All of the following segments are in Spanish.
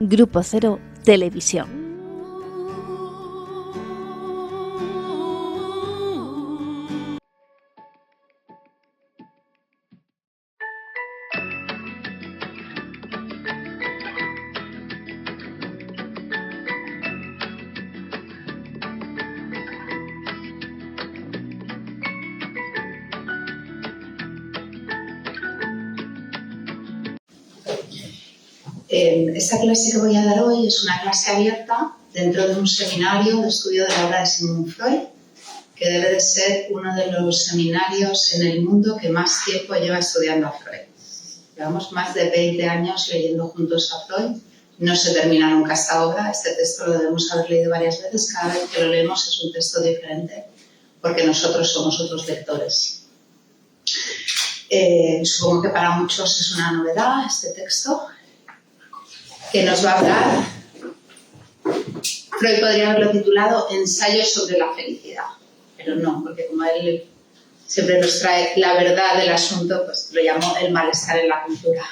Grupo Cero Televisión. Esta clase que voy a dar hoy es una clase abierta dentro de un seminario de estudio de la obra de Sigmund Freud, que debe de ser uno de los seminarios en el mundo que más tiempo lleva estudiando a Freud. Llevamos más de 20 años leyendo juntos a Freud. No se termina nunca esta obra. Este texto lo debemos haber leído varias veces. Cada vez que lo leemos es un texto diferente, porque nosotros somos otros lectores. Supongo que para muchos es una novedad este texto, que nos va a hablar. Freud podría haberlo titulado Ensayos sobre la felicidad, pero no, porque como él siempre nos trae la verdad del asunto, pues lo llamó el malestar en la cultura.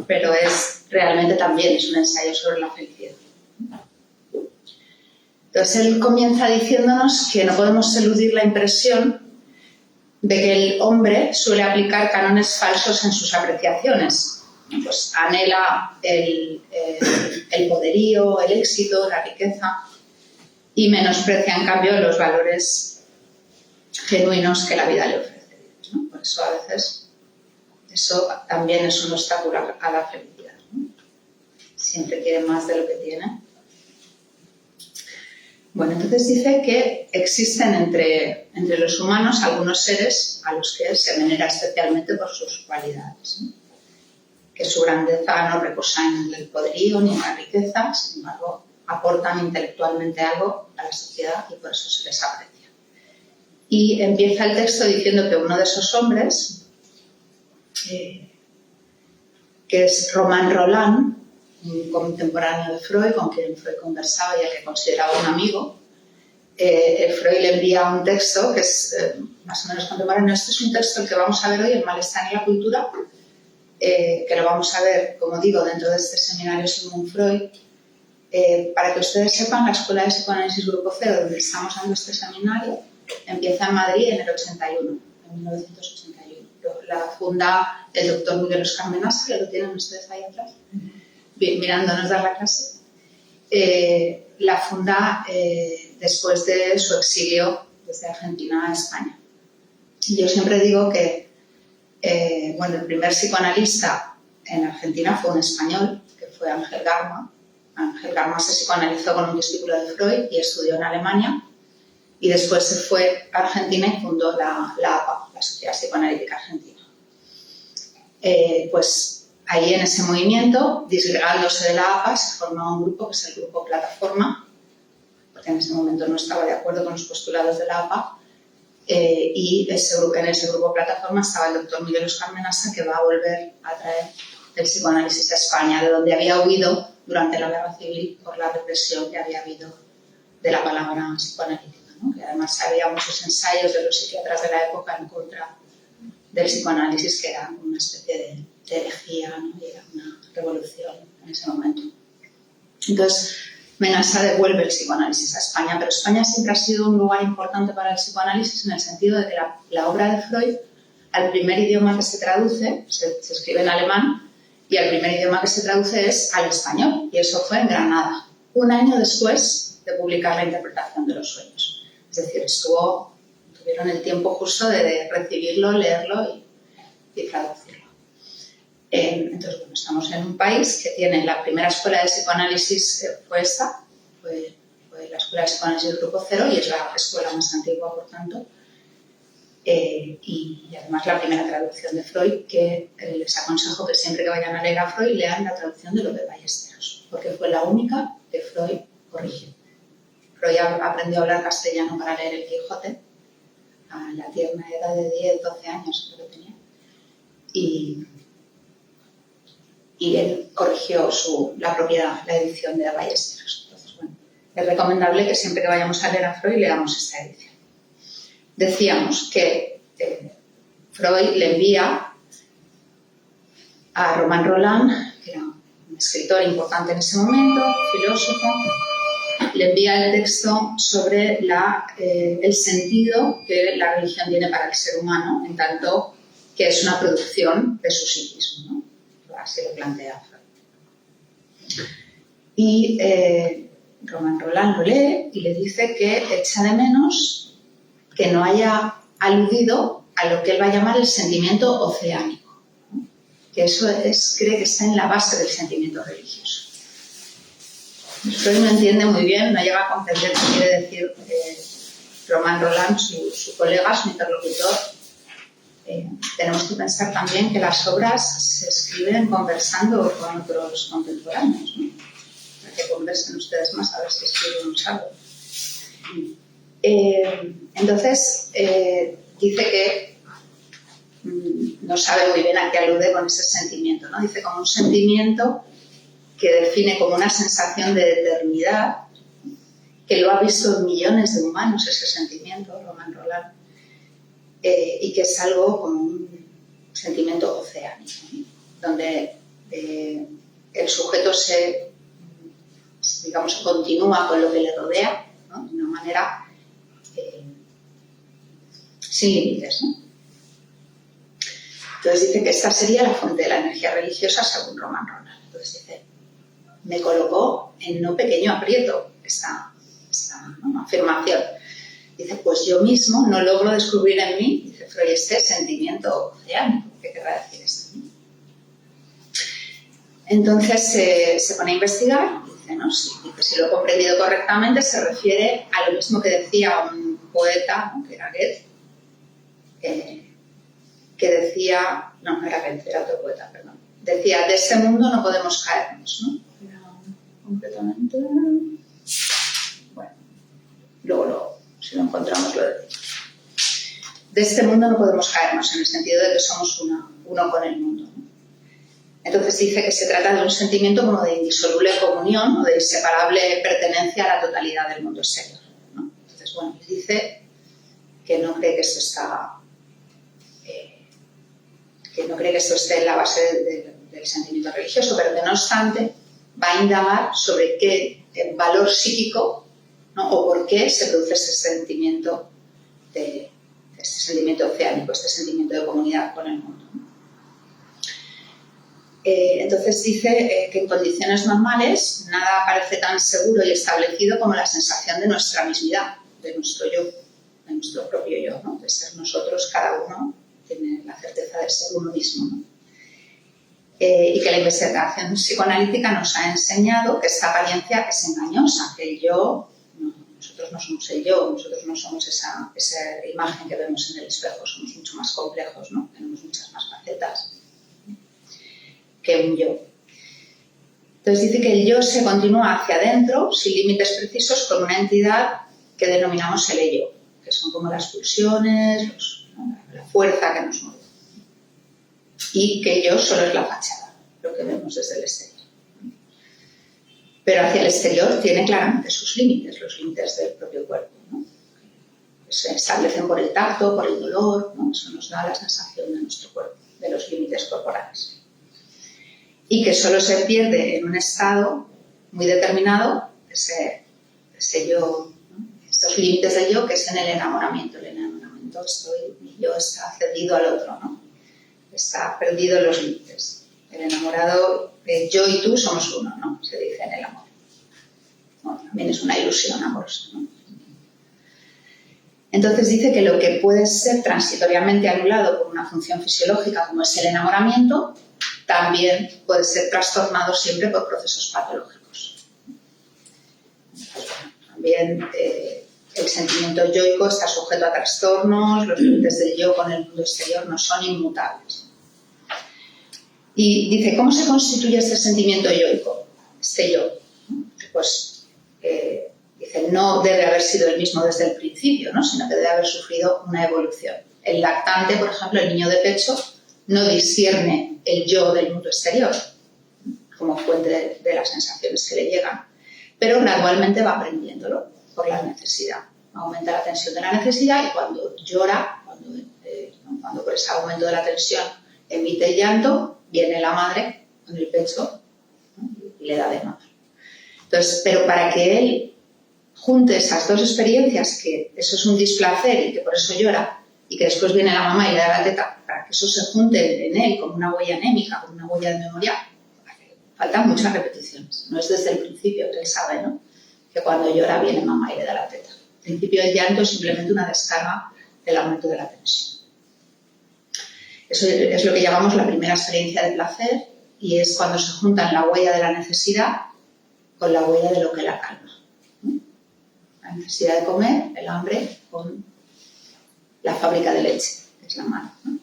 Pero realmente también es un ensayo sobre la felicidad. Entonces él comienza diciéndonos que no podemos eludir la impresión de que el hombre suele aplicar cánones falsos en sus apreciaciones. Pues anhela el poderío, el éxito, la riqueza, y menosprecia en cambio los valores genuinos que la vida le ofrece, ¿no? Por eso a veces eso también es un obstáculo a la felicidad, ¿no? Siempre quiere más de lo que tiene. Bueno, entonces dice que existen entre los humanos algunos seres a los que se venera especialmente por sus cualidades, ¿no? Que su grandeza no reposa en el poderío ni en la riqueza, sin embargo, aportan intelectualmente algo a la sociedad y por eso se les aprecia. Y empieza el texto diciendo que uno de esos hombres, que es Romain Rolland, un contemporáneo de Freud, con quien Freud conversaba y al que consideraba un amigo, Freud le envía un texto que es más o menos contemporáneo. Este es un texto el que vamos a ver hoy, El malestar en la cultura, que lo vamos a ver, como digo, dentro de este seminario Sigmund Freud. Para que ustedes sepan, la Escuela de Psicoanálisis Grupo Cero, donde estamos dando este seminario, empieza en Madrid en el 81, en 1981. La funda el doctor Miguel Oscar Menasa, que lo tienen ustedes ahí atrás, mirándonos dar la clase. La funda después de su exilio desde Argentina a España. Y yo siempre digo que el primer psicoanalista en Argentina fue un español, que fue Ángel Garma. Ángel Garma se psicoanalizó con un discípulo de Freud y estudió en Alemania, y después se fue a Argentina y fundó la APA, la Sociedad Psicoanalítica Argentina. Pues ahí en ese movimiento, disgregándose de la APA, se formó un grupo que es el Grupo Plataforma, porque en ese momento no estaba de acuerdo con los postulados de la APA, y en ese grupo Plataforma estaba el doctor Miguel Oscar Menasa, que va a volver a traer el psicoanálisis a España, de donde había huido durante la Guerra Civil por la represión que había habido de la palabra psicoanalítica, ¿no? Que además había muchos ensayos de los psiquiatras de la época en contra del psicoanálisis, que era una especie de herejía, ¿no? Y era una revolución en ese momento. Entonces, Menasa devuelve el psicoanálisis a España, pero España siempre ha sido un lugar importante para el psicoanálisis en el sentido de que la obra de Freud, al primer idioma que se traduce, se escribe en alemán, y el primer idioma que se traduce es al español, y eso fue en Granada, un año después de publicar la interpretación de los sueños. Es decir, tuvieron el tiempo justo de recibirlo, leerlo y traducirlo. Entonces, bueno, estamos en un país que tiene la primera escuela de psicoanálisis, fue la Escuela de Psicoanálisis del Grupo Cero, y es la escuela más antigua, por tanto, y además la primera traducción de Freud, que les aconsejo que siempre que vayan a leer a Freud lean la traducción de Lope Ballesteros, porque fue la única que Freud corrigió. Freud aprendió a hablar castellano para leer El Quijote a la tierna edad de 10, 12 años, creo que tenía, y él corrigió la edición de Ballesteros. Entonces, bueno, es recomendable que siempre que vayamos a leer a Freud leamos esta edición. Decíamos que Freud le envía a Romain Rolland, que era un escritor importante en ese momento, filósofo, le envía el texto sobre el sentido que la religión tiene para el ser humano, en tanto que es una producción de su psiquismo, ¿no? Así lo plantea Freud. Y Romain Rolland lo lee y le dice que echa de menos que no haya aludido a lo que él va a llamar el sentimiento oceánico, ¿no? Que eso cree que está en la base del sentimiento religioso. Freud no entiende muy bien, no llega a comprender qué quiere decir Romain Rolland, su colega, su interlocutor. Tenemos que pensar también que las obras se escriben conversando con otros contemporáneos, ¿no? Para que conversen ustedes más a ver si escriben un algo. Entonces, dice que no sabe muy bien a qué alude con ese sentimiento, ¿no? Dice como un sentimiento que define como una sensación de eternidad, que lo ha visto en millones de humanos ese sentimiento, Romain Rolland, y que es algo como un sentimiento oceánico, ¿no? Donde el sujeto digamos, continúa con lo que le rodea, ¿no? De una manera sin límites, ¿no? Entonces dice que esta sería la fuente de la energía religiosa según Romain Rolland. Entonces dice, me colocó en no pequeño aprieto esta ¿no? afirmación. Dice, pues yo mismo no logro descubrir en mí, dice Freud, este sentimiento oceánico. ¿Qué querrá decir esto? Entonces se pone a investigar y dice, no, sí, si lo he comprendido correctamente, se refiere a lo mismo que decía un poeta, ¿no? Que era Goethe, que decía, no era Goethe, era otro poeta, perdón, decía, de este mundo no podemos caernos, ¿no? Completamente. Bueno, luego si lo encontramos lo decimos. De este mundo no podemos caernos, en el sentido de que somos uno con el mundo, ¿no? Entonces dice que se trata de un sentimiento como de indisoluble comunión o de inseparable pertenencia a la totalidad del mundo exterior, ¿no? Entonces, bueno, dice que no cree que esto esté en la base del sentimiento religioso, pero que no obstante va a indagar sobre qué valor psíquico, ¿no? O por qué se produce este sentimiento oceánico, este sentimiento de comunidad con el mundo, ¿no? Entonces dice que en condiciones normales nada parece tan seguro y establecido como la sensación de nuestra mismidad, de nuestro yo, de nuestro propio yo, ¿no? De ser nosotros, cada uno tiene la certeza de ser uno mismo, ¿no? Y que la investigación psicoanalítica nos ha enseñado que esta apariencia es engañosa, que el yo, nosotros no somos el yo, nosotros no somos esa imagen que vemos en el espejo, somos mucho más complejos, ¿no? Tenemos muchas más facetas que un yo. Entonces dice que el yo se continúa hacia adentro, sin límites precisos, con una entidad que denominamos el ello, que son como las pulsiones, la fuerza que nos mueve. Y que el yo solo es la fachada, lo que vemos desde el exterior. Pero hacia el exterior tiene claramente sus límites, los límites del propio cuerpo, ¿no? Que se establecen por el tacto, por el dolor, ¿no? Eso nos da la sensación de nuestro cuerpo, de los límites corporales. Y que solo se pierde en un estado muy determinado ese yo, ¿no? Estos límites del yo, que es en el enamoramiento. El enamoramiento, mi yo está cedido al otro, ¿no? Está perdido en los límites. El enamorado, yo y tú somos uno, ¿no? Se dice en el amor. Bueno, también es una ilusión amorosa, ¿no? Entonces dice que lo que puede ser transitoriamente anulado por una función fisiológica como es el enamoramiento, también puede ser trastornado siempre por procesos patológicos. También el sentimiento yoico está sujeto a trastornos, los límites del yo con el mundo exterior no son inmutables. Y dice, ¿cómo se constituye este sentimiento yoico? Este yo. Pues dice, no debe haber sido el mismo desde el principio, ¿no? Sino que debe haber sufrido una evolución. El lactante, por ejemplo, el niño de pecho, no discierne el yo del mundo exterior como fuente de las sensaciones que le llegan, pero gradualmente va aprendiéndolo por la necesidad. Aumenta la tensión de la necesidad y cuando llora, cuando por ese aumento de la tensión emite llanto, viene la madre con el pecho, ¿no? le da de mamar. Entonces, pero para que él junte esas dos experiencias, que eso es un displacer y que por eso llora, y que después viene la mamá y le da la teta, para que eso se junte en él como una huella anémica, como una huella de memoria, faltan muchas repeticiones. No es desde el principio que él sabe, ¿no?, que cuando llora viene mamá y le da la teta. Al principio el llanto es simplemente una descarga del aumento de la tensión. Eso es lo que llamamos la primera experiencia de placer, y es cuando se juntan la huella de la necesidad con la huella de lo que la calma. La necesidad de comer, el hambre, con la fábrica de leche, que es la mano, ¿no?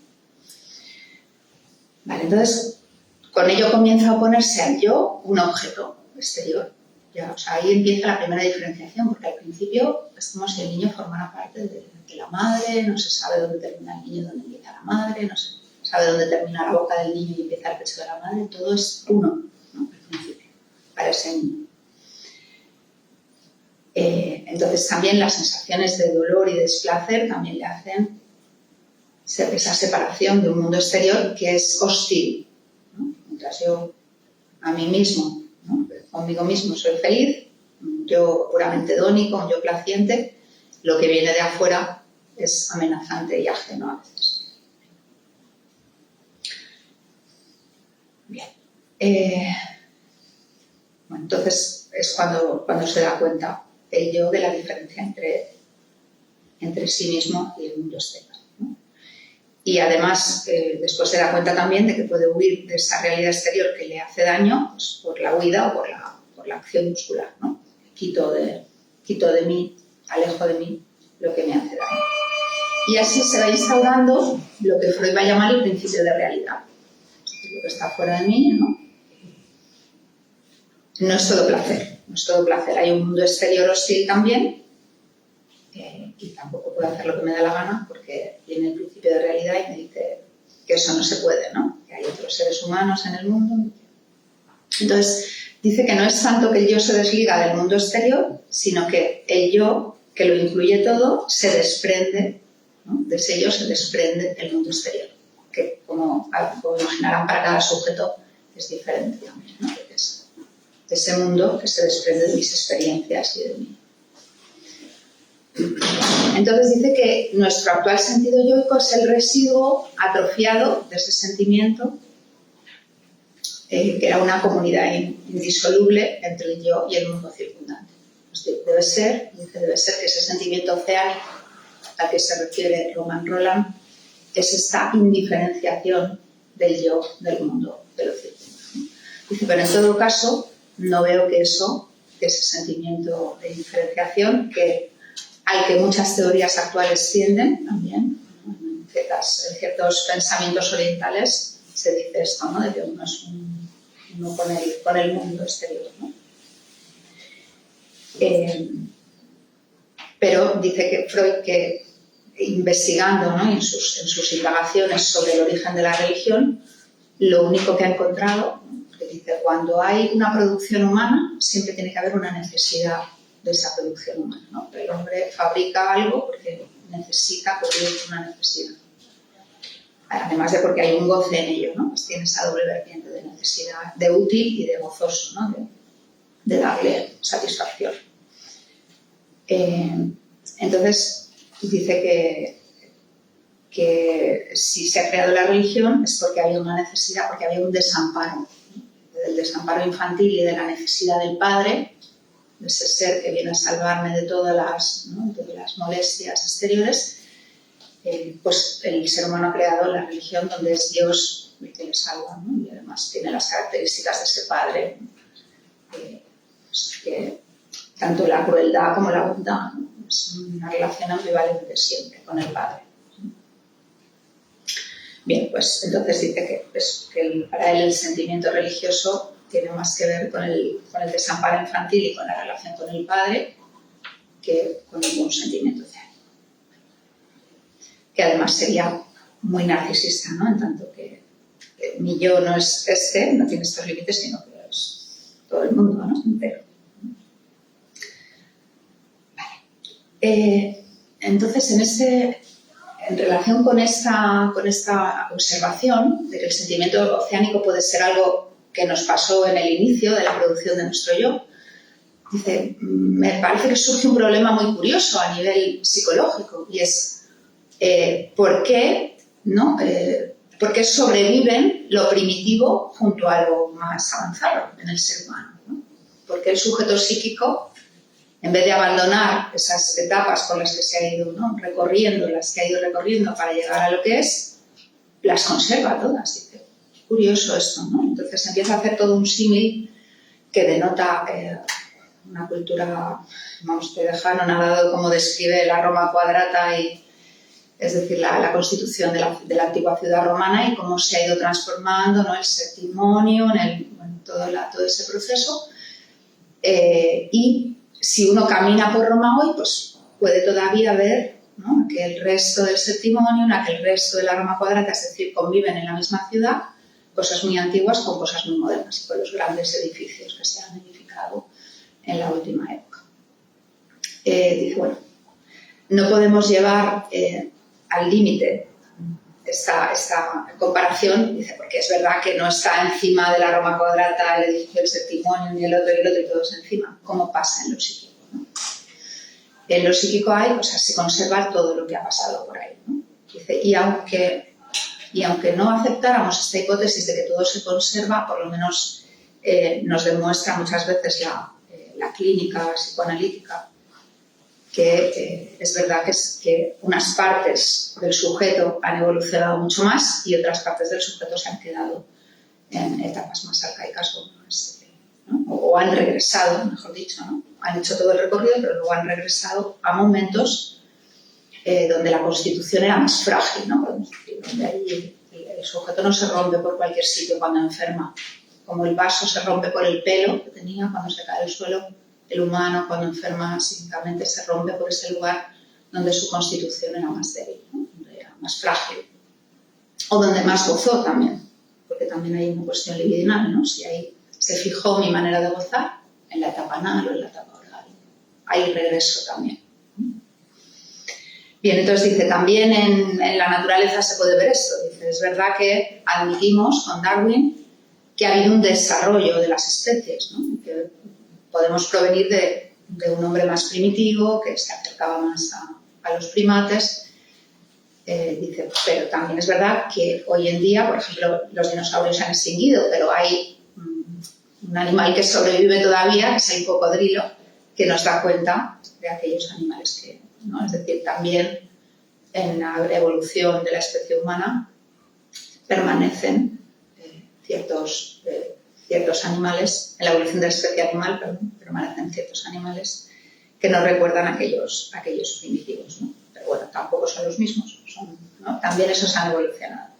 Vale, entonces, con ello comienza a oponerse al yo un objeto exterior. Ya, o sea, ahí empieza la primera diferenciación, porque al principio es como si el niño formara parte de la madre, no se sabe dónde termina el niño y dónde empieza la madre, no se sabe dónde termina la boca del niño y empieza el pecho de la madre, todo es uno, ¿no?, al principio, para ese niño. Entonces también las sensaciones de dolor y desplacer también le hacen esa separación de un mundo exterior que es hostil, ¿no? Mientras yo a mí mismo, ¿no?, conmigo mismo soy feliz, yo puramente hedónico, un yo placiente, lo que viene de afuera es amenazante y ajeno a veces. Bien. Bueno, entonces es cuando se da cuenta el yo de la diferencia entre sí mismo y el mundo exterior, ¿no? Y además después se da cuenta también de que puede huir de esa realidad exterior que le hace daño, pues, por la huida o por la acción muscular, ¿no? Quito de mí, alejo de mí lo que me hace daño. Y así se va instaurando lo que Freud va a llamar el principio de realidad. Lo que está fuera de mí, ¿no? No es todo placer, no es todo placer. Hay un mundo exterior hostil también, y tampoco puedo hacer lo que me da la gana porque viene el principio de realidad y me dice que eso no se puede, ¿no?, que hay otros seres humanos en el mundo. Entonces, dice que no es tanto que el yo se desliga del mundo exterior, sino que el yo, que lo incluye todo, se desprende, ¿no?, de ese yo se desprende el mundo exterior, que como imaginarán para cada sujeto es diferente también, ¿no?, porque es ese mundo que se desprende de mis experiencias y de mí. Entonces dice que nuestro actual sentido yoico es el residuo atrofiado de ese sentimiento, que era una comunidad indisoluble entre el yo y el mundo circundante. Pues debe ser que ese sentimiento oceánico al que se refiere Roman Roland es esta indiferenciación del yo del mundo de lo circundante. Dice, pero en todo caso no veo que ese sentimiento de diferenciación al que muchas teorías actuales tienden también, ¿no?, en ciertos pensamientos orientales se dice esto, ¿no?, de que uno es uno con el mundo exterior, ¿no? Pero dice que Freud, que investigando, ¿no?, en sus indagaciones sobre el origen de la religión, lo único que ha encontrado, que dice, cuando hay una producción humana, siempre tiene que haber una necesidad de esa producción humana, ¿no? El hombre fabrica algo porque necesita cubrir una necesidad. Además de porque hay un goce en ello, ¿no? Pues tiene esa doble vertiente de necesidad, de útil y de gozoso, ¿no?, de darle satisfacción. Entonces, dice que si se ha creado la religión es porque había una necesidad, porque había un desamparo, ¿no?, del desamparo infantil y de la necesidad del padre, de ese ser que viene a salvarme de todas las molestias exteriores. Pues el ser humano ha creado la religión donde es Dios el que le salva, ¿no?, y además tiene las características de ese padre, que tanto la crueldad como la bondad, ¿no?, es una relación ambivalente siempre con el padre. Bien, pues entonces dice que para él el sentimiento religioso tiene más que ver con el desamparo infantil y con la relación con el padre que con ningún sentimiento oceánico. Que además sería muy narcisista, ¿no?, en tanto que mi yo no es no tiene estos límites, sino que es todo el mundo, ¿no?, entero. Vale. Entonces, en relación con esta observación de que el sentimiento oceánico puede ser algo que nos pasó en el inicio de la producción de nuestro yo. Dice, me parece que surge un problema muy curioso a nivel psicológico y es ¿por qué, ¿no? ¿Por qué sobreviven lo primitivo junto a lo más avanzado en el ser humano, ¿no? ¿Por qué el sujeto psíquico, en vez de abandonar esas etapas por las que se ha ido, ¿no? recorriendo para llegar a lo que es, las conserva todas? Dice, curioso esto, ¿no? Entonces empieza a hacer todo un símil que denota una cultura, vamos, de Hannón ha dado como describe la Roma quadrata, es decir, la constitución de la antigua ciudad romana y cómo se ha ido transformando, ¿no? El Septimonio, todo ese proceso. Y si uno camina por Roma hoy, pues puede todavía ver, ¿no? que el resto del Septimonio, que el resto de la Roma quadrata, es decir, conviven en la misma ciudad, cosas muy antiguas con cosas muy modernas y con los grandes edificios que se han edificado en la última época. Dice, bueno, no podemos llevar al límite esta comparación, dice, porque es verdad que no está encima de la Roma quadrata el edificio del Septimonio, ni el otro y todos encima, como pasa en lo psíquico, ¿no? En lo psíquico hay, o sea, se conserva todo lo que ha pasado por ahí, ¿no? Dice, y aunque no aceptáramos esta hipótesis de que todo se conserva, por lo menos nos demuestra muchas veces la clínica psicoanalítica que es verdad que unas partes del sujeto han evolucionado mucho más y otras partes del sujeto se han quedado en etapas más arcaicas o han regresado, mejor dicho, ¿no? Han hecho todo el recorrido, pero luego han regresado a momentos donde la constitución era más frágil, ¿no? Donde ahí el sujeto no se rompe por cualquier sitio cuando enferma, como el vaso se rompe por el pelo que tenía cuando se cae al suelo. El humano, cuando enferma psíquicamente, se rompe por ese lugar donde su constitución era más débil, ¿no? Donde era más frágil. O donde más gozó también, porque también hay una cuestión libidinal, ¿no? Si ahí se fijó mi manera de gozar, en la etapa anal o en la etapa oral. Hay regreso también. Bien, entonces dice, también en la naturaleza se puede ver esto. Dice, es verdad que admitimos con Darwin que ha habido un desarrollo de las especies, ¿no? Que podemos provenir de un hombre más primitivo, que se acercaba más a los primates. Dice, pero también es verdad que hoy en día, por ejemplo, los dinosaurios se han extinguido, pero hay un animal que sobrevive todavía, que es el cocodrilo, que nos da cuenta de aquellos animales que, ¿no? Es decir, también en la evolución de la especie humana permanecen ciertos animales, en la evolución de la especie animal, permanecen ciertos animales que nos recuerdan a aquellos primitivos, ¿no? Pero bueno, tampoco son los mismos, ¿no? También esos han evolucionado.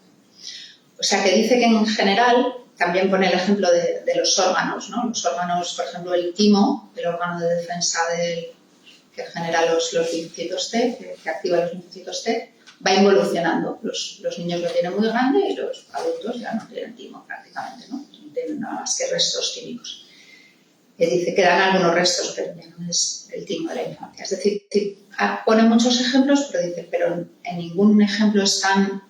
O sea que dice que en general, también pone el ejemplo de los órganos, ¿no? Los órganos, por ejemplo, el timo, el órgano de defensa que genera los linfocitos T, que activa los linfocitos T, va involucionando. Los niños lo tienen muy grande y los adultos ya no tienen timo prácticamente, ¿no? No tienen nada más que restos químicos. Dice que dan algunos restos, pero ya no es el timo de la infancia. Es decir, pone muchos ejemplos, pero dice, pero en ningún ejemplo es tan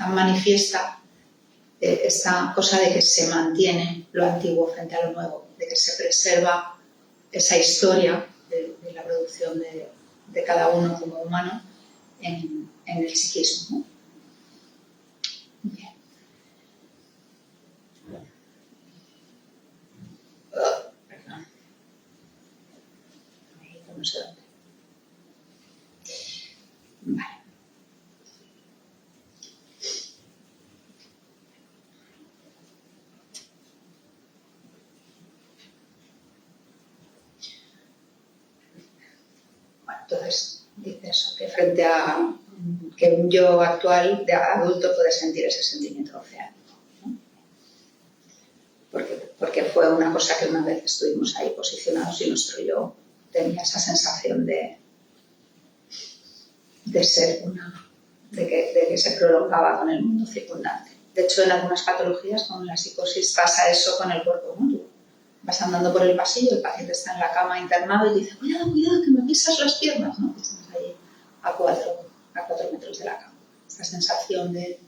manifiesta esta cosa de que se mantiene lo antiguo frente a lo nuevo, de que se preserva esa historia de la producción de cada uno como humano en el psiquismo, ¿no? Bien. Perdón. No sé dónde. Vale. Bueno, entonces dice eso, que frente a que un yo actual de adulto puede sentir ese sentimiento oceánico, ¿no? Porque fue una cosa que una vez estuvimos ahí posicionados y nuestro yo tenía esa sensación de ser de que se prolongaba con el mundo circundante. De hecho, en algunas patologías, con la psicosis, pasa eso con el cuerpo, ¿no? Tú vas andando por el pasillo, el paciente está en la cama internado y te dice, cuidado, que me pisas las piernas, ¿no? Y estás ahí a 4 metros de la cama. Esta sensación de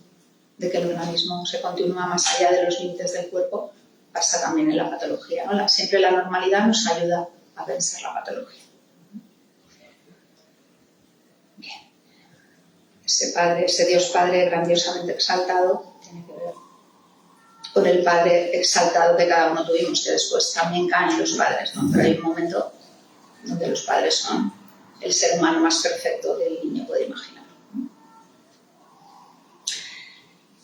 que el organismo se continúa más allá de los límites del cuerpo pasa también en la patología, ¿no? Siempre la normalidad nos ayuda a vencer la patología. Bien. Ese Dios Padre grandiosamente exaltado tiene que ver con el Padre exaltado que cada uno tuvimos, que después también caen los padres, ¿no? Pero hay un momento donde los padres son el ser humano más perfecto que el niño puede imaginar.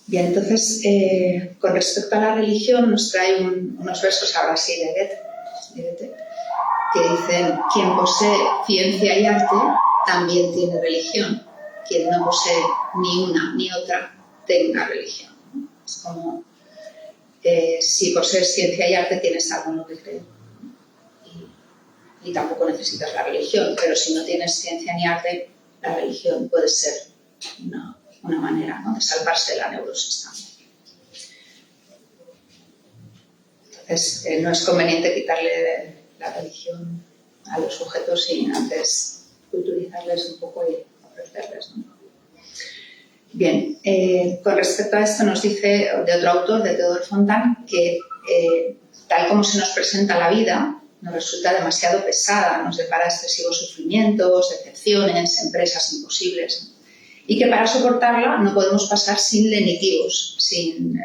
Bien, entonces, con respecto a la religión, nos trae unos versos ahora sí de Goethe, que dicen: quien posee ciencia y arte también tiene religión. Quien no posee ni una ni otra, tenga religión. Es como, si posees ciencia y arte, tienes algo en lo que creer. Y tampoco necesitas la religión, pero si no tienes ciencia ni arte, la religión puede ser una manera, ¿no?, de salvarse de la neurosis también. Entonces, no es conveniente quitarle la religión a los sujetos sin antes culturizarles un poco y ofrecerles, ¿no? Bien, con respecto a esto nos dice de otro autor, de Theodor Fontane, que tal como se nos presenta la vida, nos resulta demasiado pesada, nos depara excesivos sufrimientos, decepciones, empresas imposibles, ¿no? Y que para soportarla no podemos pasar sin lenitivos, sin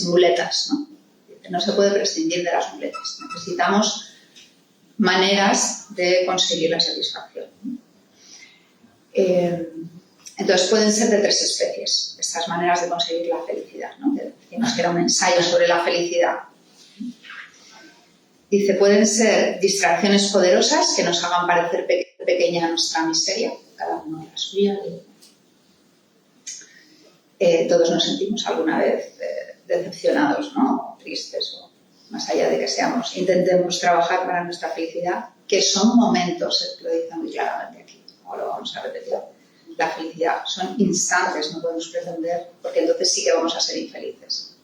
muletas, ¿no? No se puede prescindir de las muletas. Necesitamos maneras de conseguir la satisfacción. Entonces pueden ser de 3 especies, estas maneras de conseguir la felicidad, ¿no? Decimos que era un ensayo sobre la felicidad. Dice, pueden ser distracciones poderosas que nos hagan parecer pequeña nuestra miseria, cada uno la suya. Todos nos sentimos alguna vez decepcionados, ¿no? O tristes, o más allá de que intentemos trabajar para nuestra felicidad, que son momentos, lo dice muy claramente aquí, como lo vamos a repetir. La felicidad son instantes, no podemos pretender, porque entonces sí que vamos a ser infelices,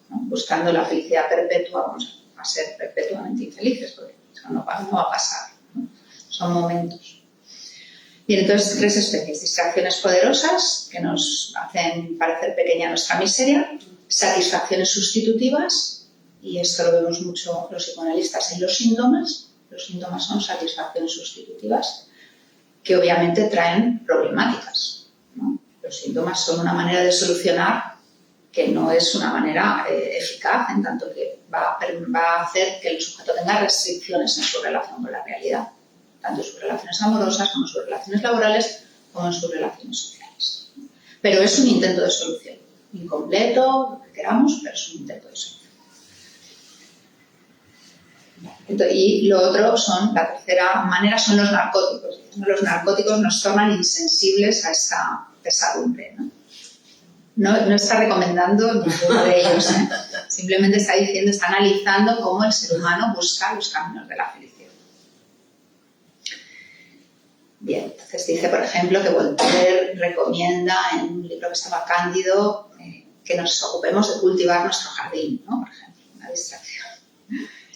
¿no? Buscando la felicidad perpetua vamos a ser perpetuamente infelices, porque eso no va a pasar, ¿no? Son momentos. Bien, entonces 3 especies: distracciones poderosas que nos hacen parecer pequeña nuestra miseria, satisfacciones sustitutivas, y esto lo vemos mucho los psicoanalistas en los síntomas. Los síntomas son satisfacciones sustitutivas que obviamente traen problemáticas, ¿no? Los síntomas son una manera de solucionar que no es una manera eficaz, en tanto que va a hacer que el sujeto tenga restricciones en su relación con la realidad, tanto en sus relaciones amorosas como en sus relaciones laborales como en sus relaciones sociales. Pero es un intento de solución, incompleto, lo que queramos, pero es un intento de solución. Entonces, y lo otro la tercera manera son los narcóticos. Los narcóticos nos tornan insensibles a esa pesadumbre, ¿no? No está recomendando ninguno de ellos, ¿eh? Simplemente está analizando cómo el ser humano busca los caminos de la felicidad. Bien, entonces dice, por ejemplo, que Voltaire recomienda en un libro que se llama Cándido que nos ocupemos de cultivar nuestro jardín, ¿no? Por ejemplo, una distracción.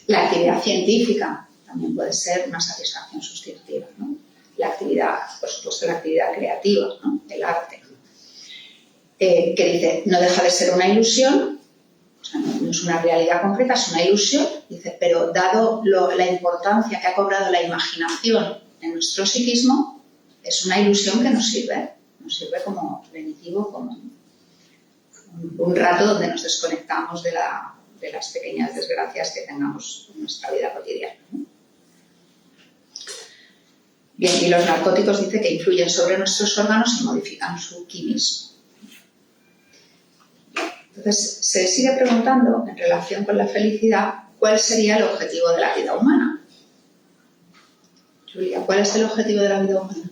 La actividad científica también puede ser una satisfacción sustitutiva, ¿no? La actividad, por supuesto, la actividad creativa, ¿no? El arte. Que dice, no deja de ser una ilusión, o sea, no es una realidad concreta, es una ilusión, dice, pero dado la importancia que ha cobrado la imaginación en nuestro psiquismo, es una ilusión que nos sirve como lenitivo, como un rato donde nos desconectamos de las pequeñas desgracias que tengamos en nuestra vida cotidiana, ¿no? Bien, y los narcóticos dice que influyen sobre nuestros órganos y modifican su quimismo. Entonces, se sigue preguntando, en relación con la felicidad, ¿cuál sería el objetivo de la vida humana? Julia, ¿cuál es el objetivo de la vida humana?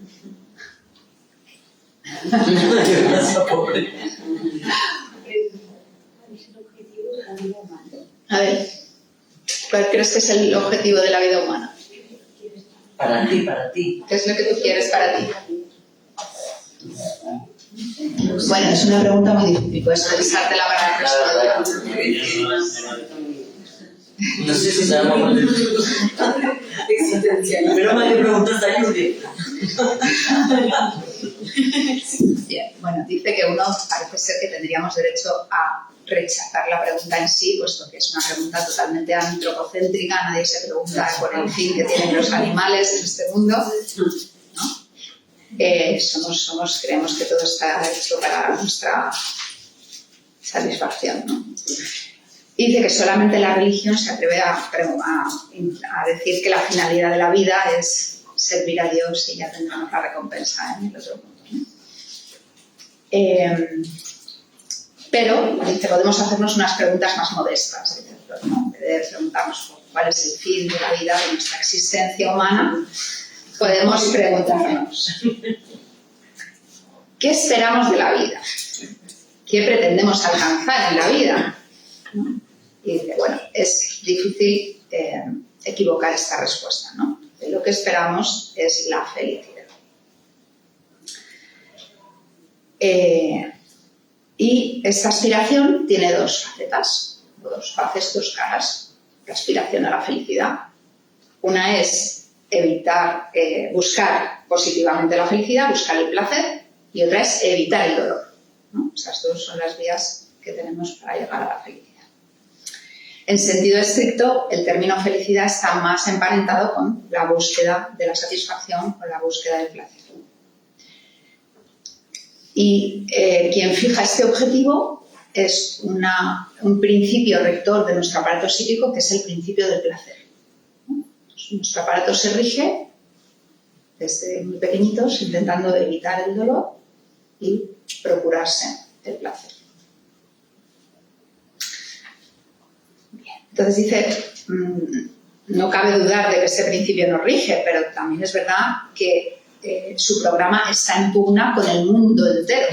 A ver, ¿cuál crees que es el objetivo de la vida humana? Para ti. ¿Qué es lo que tú quieres para ti? Bueno, es una pregunta muy difícil, puedes pensártela para responder. No sé si sabemos existencial. Pero me preguntas a Yuri. Bien, bueno, dice que uno parece ser que tendríamos derecho a rechazar la pregunta en sí, puesto que es una pregunta totalmente antropocéntrica, nadie se pregunta por el fin que tienen los animales en este mundo, ¿no? Creemos que todo está hecho para nuestra satisfacción, ¿no? Y dice que solamente la religión se atreve a decir que la finalidad de la vida es servir a Dios y ya tendremos la recompensa en el otro mundo, ¿no? Pero, dice, podemos hacernos unas preguntas más modestas, ¿no? En vez de preguntarnos cuál es el fin de la vida, de nuestra existencia humana, podemos preguntarnos ¿qué esperamos de la vida? ¿Qué pretendemos alcanzar en la vida? ¿No? Y dice, bueno, es difícil equivocar esta respuesta, ¿no? Lo que esperamos es la felicidad. Y esta aspiración tiene dos facetas, dos faces, dos caras. La aspiración a la felicidad. Una es evitar, buscar positivamente la felicidad, buscar el placer, y otra es evitar el dolor, ¿no? Esas dos son las vías que tenemos para llegar a la felicidad. En sentido estricto, el término felicidad está más emparentado con la búsqueda de la satisfacción, con la búsqueda del placer. Y quien fija este objetivo es un principio rector de nuestro aparato psíquico, que es el principio del placer, ¿no? Nuestro aparato se rige desde muy pequeñitos intentando evitar el dolor y procurarse el placer. Bien. Entonces dice, no cabe dudar de que este principio nos rige, pero también es verdad que su programa está en pugna con el mundo entero,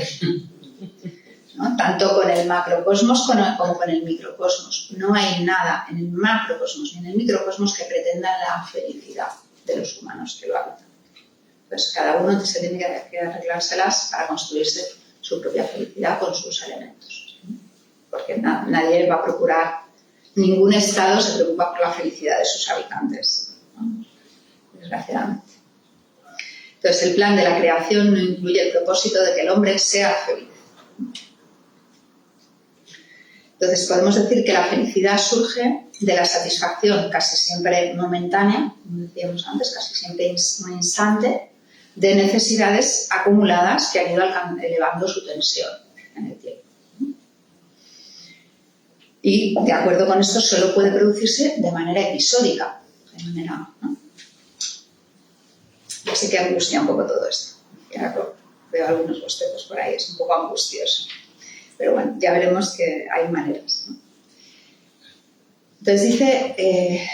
¿no? Tanto con el macrocosmos como con el microcosmos. No hay nada en el macrocosmos ni en el microcosmos que pretenda la felicidad de los humanos que lo habitan. Pues cada uno se tiene que arreglárselas para construirse su propia felicidad con sus elementos, ¿sí? Porque nadie va a procurar, ningún Estado se preocupa por la felicidad de sus habitantes, ¿no? Desgraciadamente. Entonces, el plan de la creación no incluye el propósito de que el hombre sea feliz. Entonces, podemos decir que la felicidad surge de la satisfacción casi siempre momentánea, como decíamos antes, casi siempre un instante, de necesidades acumuladas que han ido elevando su tensión en el tiempo. Y, de acuerdo con esto, solo puede producirse de manera episódica, de manera, ¿no? Así que angustia un poco todo esto. Ya veo algunos bostezos por ahí, es un poco angustioso. Pero bueno, ya veremos que hay maneras, ¿no? Entonces dice,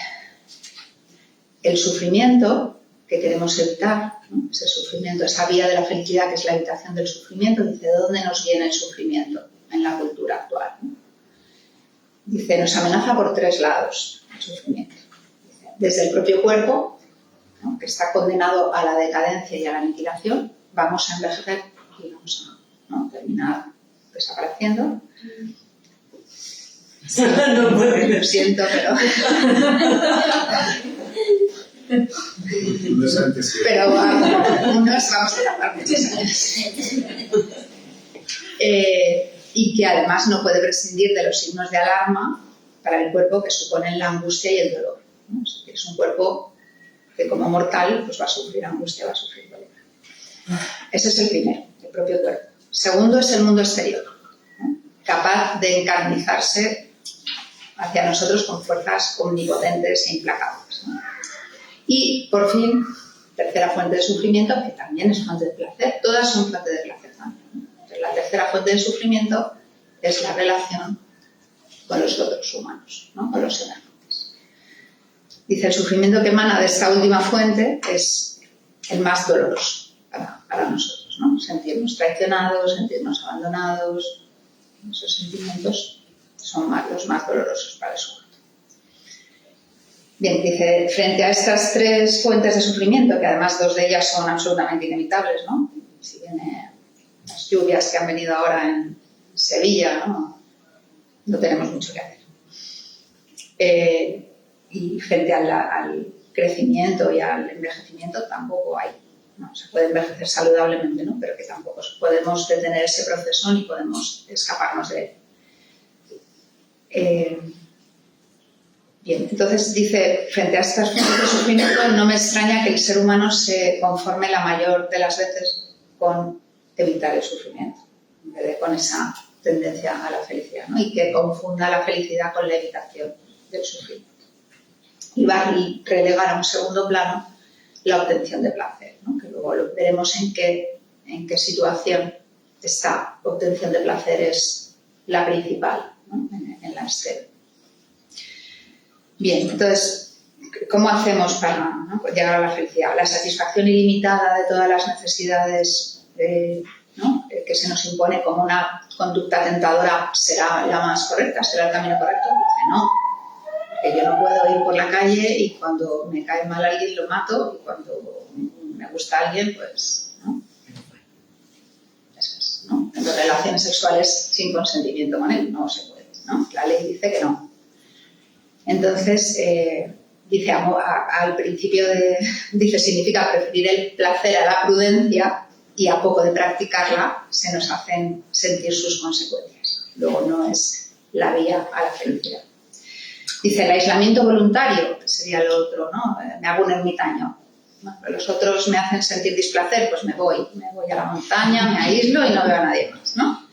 el sufrimiento que queremos evitar, ¿no? Ese sufrimiento, esa vía de la felicidad que es la evitación del sufrimiento, dice, ¿de dónde nos viene el sufrimiento en la cultura actual, ¿no? Dice, nos amenaza por tres lados el sufrimiento. Dice, desde el propio cuerpo, ¿no? Que está condenado a la decadencia y a la aniquilación, vamos a envejecer y vamos a, ¿no? terminar desapareciendo. Sí, no puedo, lo siento, pero... pero vamos a tardar muchos años. Y que además no puede prescindir de los signos de alarma para el cuerpo que suponen la angustia y el dolor, ¿no? Es un cuerpo que como mortal pues va a sufrir angustia, va a sufrir dolor. Ese es el primero, el propio cuerpo. Segundo es el mundo exterior, ¿no? Capaz de encarnizarse hacia nosotros con fuerzas omnipotentes e implacables, ¿no? Y, por fin, tercera fuente de sufrimiento, que también es fuente de placer. Todas son fuente de placer también, ¿no? Entonces, la tercera fuente de sufrimiento es la relación con los otros humanos, ¿no? Con los semejantes. Dice, el sufrimiento que emana de esta última fuente es el más doloroso para nosotros, ¿no? Sentirnos traicionados, sentirnos abandonados, esos sentimientos son los más dolorosos para el sujeto. Bien, dice, frente a estas tres fuentes de sufrimiento, que además dos de ellas son absolutamente inevitables, ¿no? Si vienen las lluvias que han venido ahora en Sevilla, no tenemos mucho que hacer. Y frente al crecimiento y al envejecimiento tampoco hay, ¿no? Se puede envejecer saludablemente, ¿no? Pero que tampoco podemos detener ese proceso ni podemos escaparnos de él. Bien, entonces dice, frente a estas fuentes de sufrimiento, no me extraña que el ser humano se conforme la mayor de las veces con evitar el sufrimiento, en vez de con esa tendencia a la felicidad, ¿no? Y que confunda la felicidad con la evitación del sufrimiento. Y va a relegar a un segundo plano la obtención de placer, ¿no? Que luego veremos en qué situación esta obtención de placer es la principal, ¿no? en la escena. Bien, entonces, ¿cómo hacemos para, ¿no? llegar a la felicidad? La satisfacción ilimitada de todas las necesidades ¿no? que se nos impone como una conducta tentadora será la más correcta, será el camino correcto. Dice, no, porque yo no puedo ir por la calle y cuando me cae mal alguien lo mato y cuando me gusta alguien, pues, ¿no? Eso es, ¿no? En relaciones sexuales sin consentimiento con él no se puede, ¿no? La ley dice que no. Entonces, dice al principio dice, significa preferir el placer a la prudencia y a poco de practicarla se nos hacen sentir sus consecuencias. Luego no es la vía a la felicidad. Dice, el aislamiento voluntario, que sería lo otro, ¿no? Me hago un ermitaño. Bueno, los otros me hacen sentir displacer, pues me voy a la montaña, me aíslo y no veo a nadie más, ¿no?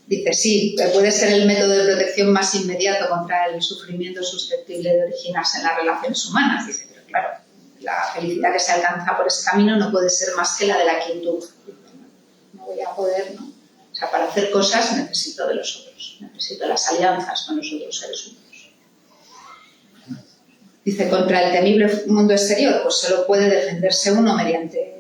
Dice, sí, puede ser el método de protección más inmediato contra el sufrimiento susceptible de originarse en las relaciones humanas. Dice, pero claro, la felicidad que se alcanza por ese camino no puede ser más que la de la quietud. Dice, no voy a poder, ¿no? O sea, para hacer cosas necesito de los otros, necesito las alianzas con los otros seres humanos. Dice, contra el temible mundo exterior, pues solo puede defenderse uno mediante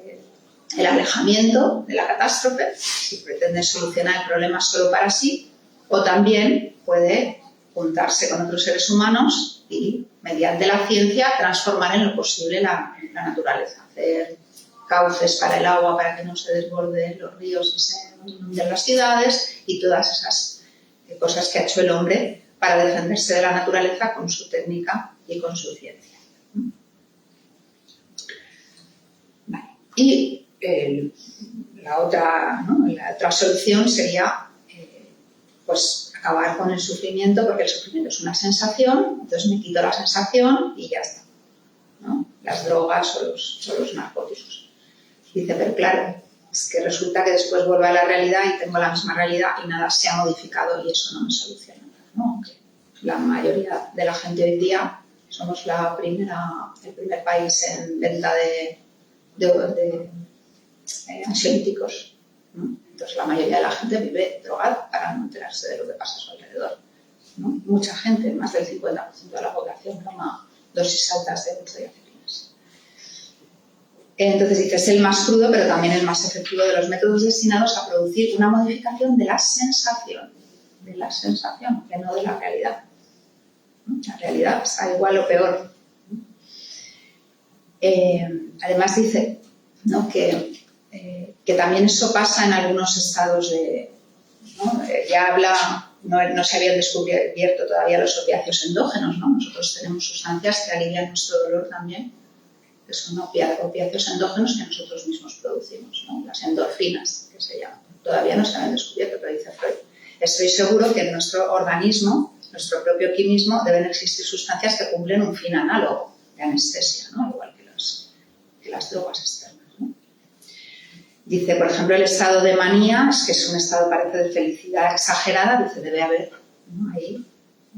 el alejamiento de la catástrofe, si pretende solucionar el problema solo para sí, o también puede juntarse con otros seres humanos y, mediante la ciencia, transformar en lo posible la naturaleza, hacer cauces para el agua para que no se desborden los ríos y se inunden las ciudades y todas esas cosas que ha hecho el hombre para defenderse de la naturaleza con su técnica y con su ciencia. Vale. Y la otra solución sería pues acabar con el sufrimiento, porque el sufrimiento es una sensación, entonces me quito la sensación y ya está, ¿no? Las drogas o los narcóticos. Dice, pero claro, es que resulta que después vuelvo a la realidad y tengo la misma realidad y nada se ha modificado y eso no me soluciona nada, ¿no? Aunque la mayoría de la gente hoy día somos el primer país en venta de ansiolíticos, ¿no? Entonces la mayoría de la gente vive drogada para no enterarse de lo que pasa a su alrededor, ¿no? Mucha gente, más del 50% de la población, toma dosis altas de benzodiazepinas. Entonces dice, es el más crudo pero también el más efectivo de los métodos destinados a producir una modificación de la sensación, que no de la realidad. La realidad está igual o peor. Además dice, ¿no? que también eso pasa en algunos estados ¿no? Ya habla, no se habían descubierto todavía los opiáceos endógenos, ¿no? Nosotros tenemos sustancias que alivian nuestro dolor también, que son opiáceos endógenos que nosotros mismos producimos, ¿no? Las endorfinas, que se llaman. Todavía no se han descubierto, pero dice Freud. Estoy seguro que en nuestro organismo, nuestro propio quimismo, deben existir sustancias que cumplen un fin análogo de anestesia, ¿no? Igual que las drogas externas. Dice, por ejemplo, el estado de manías, que es un estado, parece, de felicidad exagerada, dice, debe haber, ¿no? Hay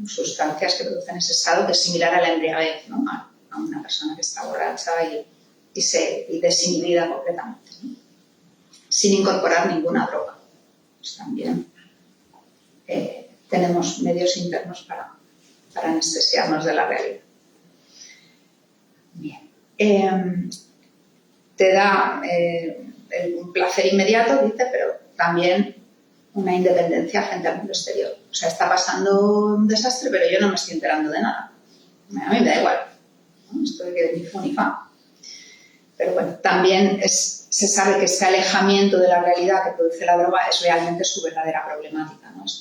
sustancias que producen ese estado que es similar a la embriaguez, ¿no? A una persona que está borracha y desinhibida completamente, ¿no? Sin incorporar ninguna droga. Pues también tenemos medios internos para anestesiarnos de la realidad. Bien. Te da un placer inmediato, dice, pero también una independencia frente al mundo exterior. O sea, está pasando un desastre, pero yo no me estoy enterando de nada. A mí me da igual, ¿no? Estoy que ni fu ni fa. Pero bueno, también se sabe que este alejamiento de la realidad que produce la droga es realmente su verdadera problemática, ¿no? Es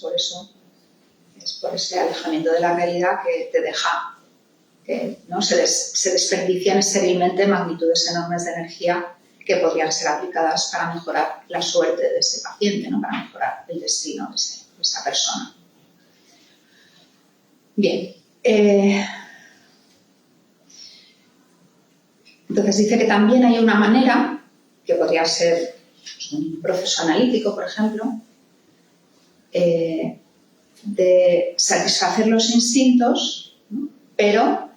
por ese alejamiento de la realidad que te deja, ¿no? Se desperdician esterilmente magnitudes enormes de energía que podrían ser aplicadas para mejorar la suerte de ese paciente, ¿no? Para mejorar el destino de esa persona. Bien. Entonces dice que también hay una manera, que podría ser un proceso analítico, por ejemplo, de satisfacer los instintos, ¿no? Pero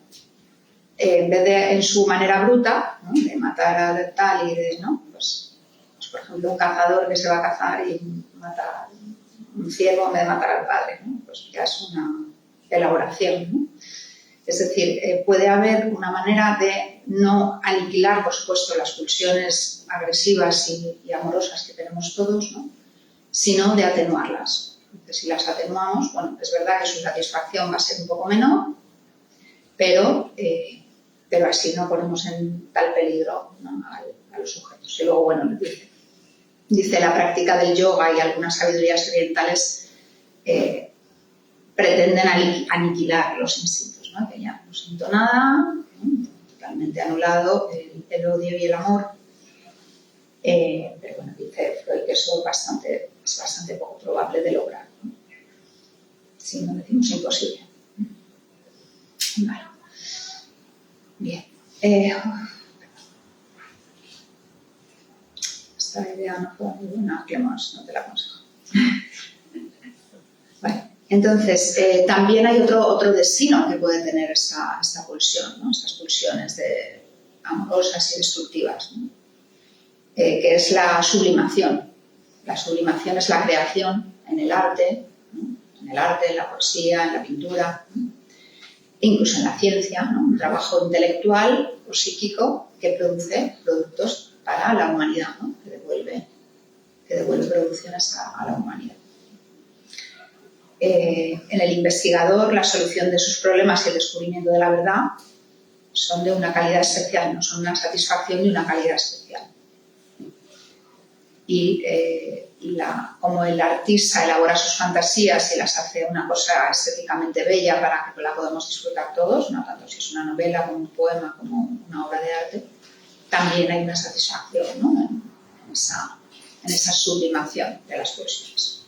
en vez de en su manera bruta, ¿no? De matar a tal y de, ¿no? Pues, por ejemplo, un cazador que se va a cazar y mata a un ciervo en vez de matar al padre, ¿no? Pues ya es una elaboración, ¿no? Es decir, puede haber una manera de no aniquilar, por supuesto, las pulsiones agresivas y amorosas que tenemos todos, ¿no? Sino de atenuarlas. Entonces, si las atenuamos, bueno, es verdad que su satisfacción va a ser un poco menor, pero así no ponemos en tal peligro, ¿no? a los sujetos. Y luego, bueno, dice la práctica del yoga y algunas sabidurías orientales pretenden aniquilar los instintos, ¿no? Que ya no siento nada, ¿no? Totalmente anulado el odio y el amor. Pero bueno, dice Freud que eso es bastante poco probable de lograr, ¿no? Si no decimos imposible. Vale. Bien. Esta idea no fue muy buena, Clemens, no te la aconsejo. Vale. Entonces, también hay otro destino que puede tener esta pulsión, ¿no? Estas pulsiones amorosas y destructivas, ¿no? Que es la sublimación. La sublimación es la creación en el arte, ¿no? En la poesía, en la pintura, ¿no? Incluso en la ciencia, ¿no? Un trabajo intelectual o psíquico que produce productos para la humanidad, ¿no? que devuelve producciones a la humanidad. En el investigador, la solución de sus problemas y el descubrimiento de la verdad son de una calidad especial, no son una satisfacción de una calidad especial. Y como el artista elabora sus fantasías y las hace una cosa estéticamente bella para que la podamos disfrutar todos, no tanto si es una novela como un poema como una obra de arte, también hay una satisfacción, ¿no? en esa sublimación de las poesías.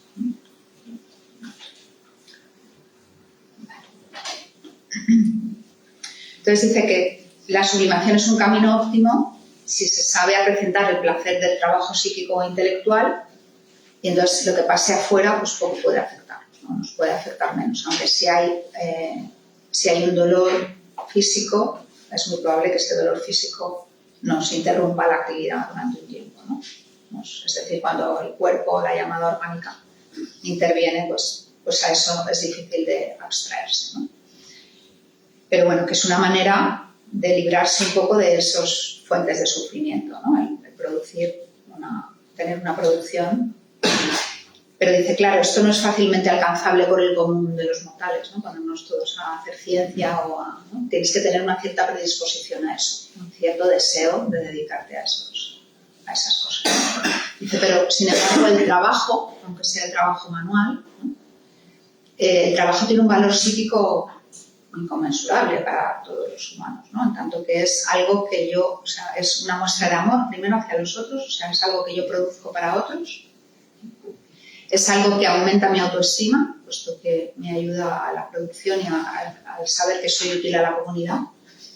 Entonces dice que la sublimación es un camino óptimo si se sabe acrecentar el placer del trabajo psíquico o intelectual, y entonces lo que pase afuera pues poco puede afectar, ¿no? Nos puede afectar menos, aunque si hay un dolor físico, es muy probable que este dolor físico nos interrumpa la actividad durante un tiempo, ¿no? Es decir, cuando el cuerpo, la llamada orgánica, interviene, pues a eso es difícil de abstraerse, ¿no? Pero bueno, que es una manera de librarse un poco de esas fuentes de sufrimiento, ¿no? El tener una producción. Pero dice, claro, esto no es fácilmente alcanzable por el común de los mortales, ¿no? Ponernos todos a hacer ciencia ¿no? Tienes que tener una cierta predisposición a eso, un cierto deseo de dedicarte a esas cosas. Dice, pero sin embargo el trabajo, aunque sea el trabajo manual, ¿no? El trabajo tiene un valor psíquico inconmensurable para todos los humanos, ¿no? En tanto que es algo que es una muestra de amor primero hacia los otros, o sea, es algo que yo produzco para otros, es algo que aumenta mi autoestima, puesto que me ayuda a la producción y al saber que soy útil a la comunidad.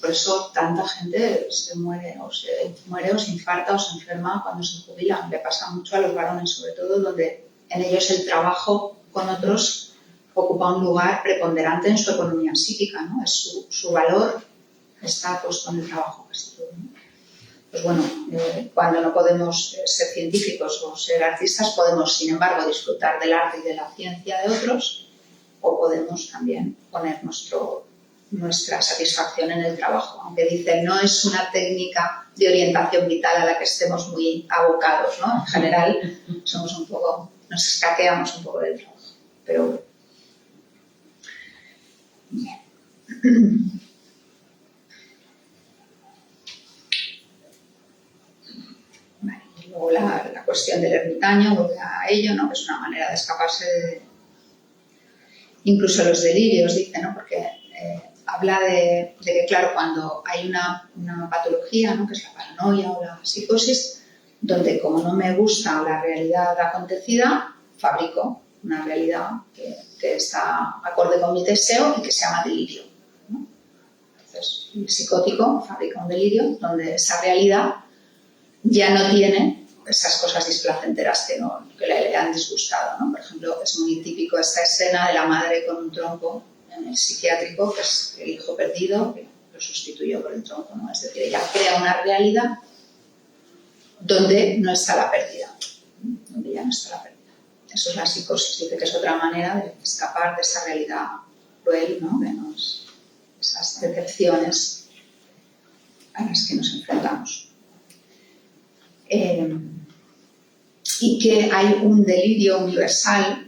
Por eso tanta gente se muere o se infarta o se enferma cuando se jubila. Le pasa mucho a los varones, sobre todo, donde en ellos el trabajo con otros ocupa un lugar preponderante en su economía psíquica, ¿no? Su valor está puesto en el trabajo casi todo, ¿no? Pues bueno, cuando no podemos ser científicos o ser artistas, podemos, sin embargo, disfrutar del arte y de la ciencia de otros, o podemos también poner nuestra satisfacción en el trabajo. Aunque dice, no es una técnica de orientación vital a la que estemos muy abocados, ¿no? En general, nos escaqueamos un poco del trabajo. Pero bien. Vale, y luego la cuestión del ermitaño, vuelve a ello, ¿no? Que es una manera de escaparse de incluso los delirios, dice, ¿no? Porque habla de que, claro, cuando hay una patología, ¿no? Que es la paranoia o la psicosis, donde como no me gusta la realidad acontecida, fabrico una realidad que está acorde con mi deseo y que se llama delirio, ¿no? Entonces, el psicótico fabrica un delirio donde esa realidad ya no tiene esas cosas displacenteras que le han disgustado, ¿no? Por ejemplo, es muy típico esta escena de la madre con un tronco en el psiquiátrico, que es el hijo perdido, que lo sustituyó por el tronco, ¿no? Es decir, ella crea una realidad donde no está la pérdida, ¿no? Donde ya no está la pérdida. Eso es la psicosis, dice que es otra manera de escapar de esa realidad cruel, ¿no? Esas decepciones a las que nos enfrentamos. Y que hay un delirio universal,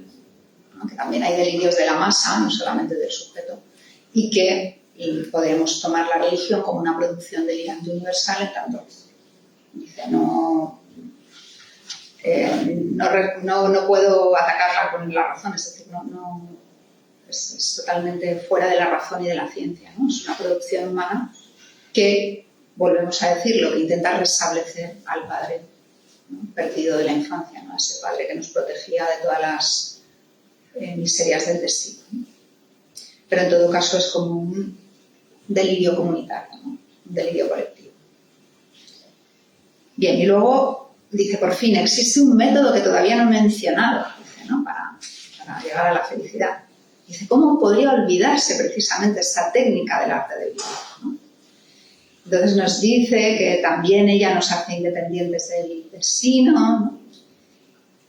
¿no? Que también hay delirios de la masa, no solamente del sujeto, y que podemos tomar la religión como una producción delirante universal, en tanto dice, no puedo atacarla con la razón, es decir, es totalmente fuera de la razón y de la ciencia, ¿no? Es una producción humana que, volvemos a decir, lo que intenta restablecer al padre, ¿no? Perdido de la infancia, ¿no? Ese padre que nos protegía de todas las miserias del destino, ¿no? Pero en todo caso es como un delirio comunitario, ¿no? Un delirio colectivo. Bien, y luego dice, por fin, existe un método que todavía no he mencionado, dice, ¿no? para llegar a la felicidad. Dice, ¿cómo podría olvidarse precisamente esta técnica del arte de vivir, ¿no? Entonces nos dice que también ella nos hace independientes del destino, ¿no?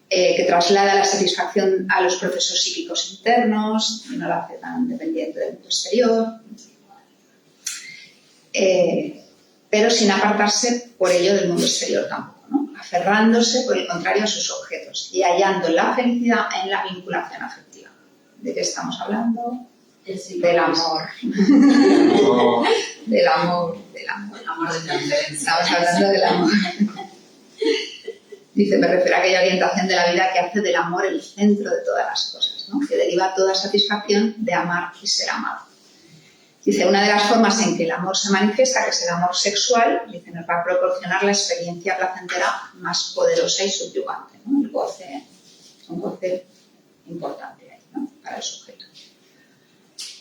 Que traslada la satisfacción a los procesos psíquicos internos y no la hace tan dependiente del mundo exterior, pero sin apartarse por ello del mundo exterior tampoco, ¿no? Aferrándose, por el contrario, a sus objetos y hallando la felicidad en la vinculación afectiva. ¿De qué estamos hablando? Del amor. Del amor. Estamos hablando del amor. Dice, me refiero a aquella orientación de la vida que hace del amor el centro de todas las cosas, ¿no? Que deriva toda satisfacción de amar y ser amado. Dice, una de las formas en que el amor se manifiesta, que es el amor sexual, dice, nos va a proporcionar la experiencia placentera más poderosa y subyugante, ¿no? El goce, un goce importante ahí, ¿no? Para el sujeto.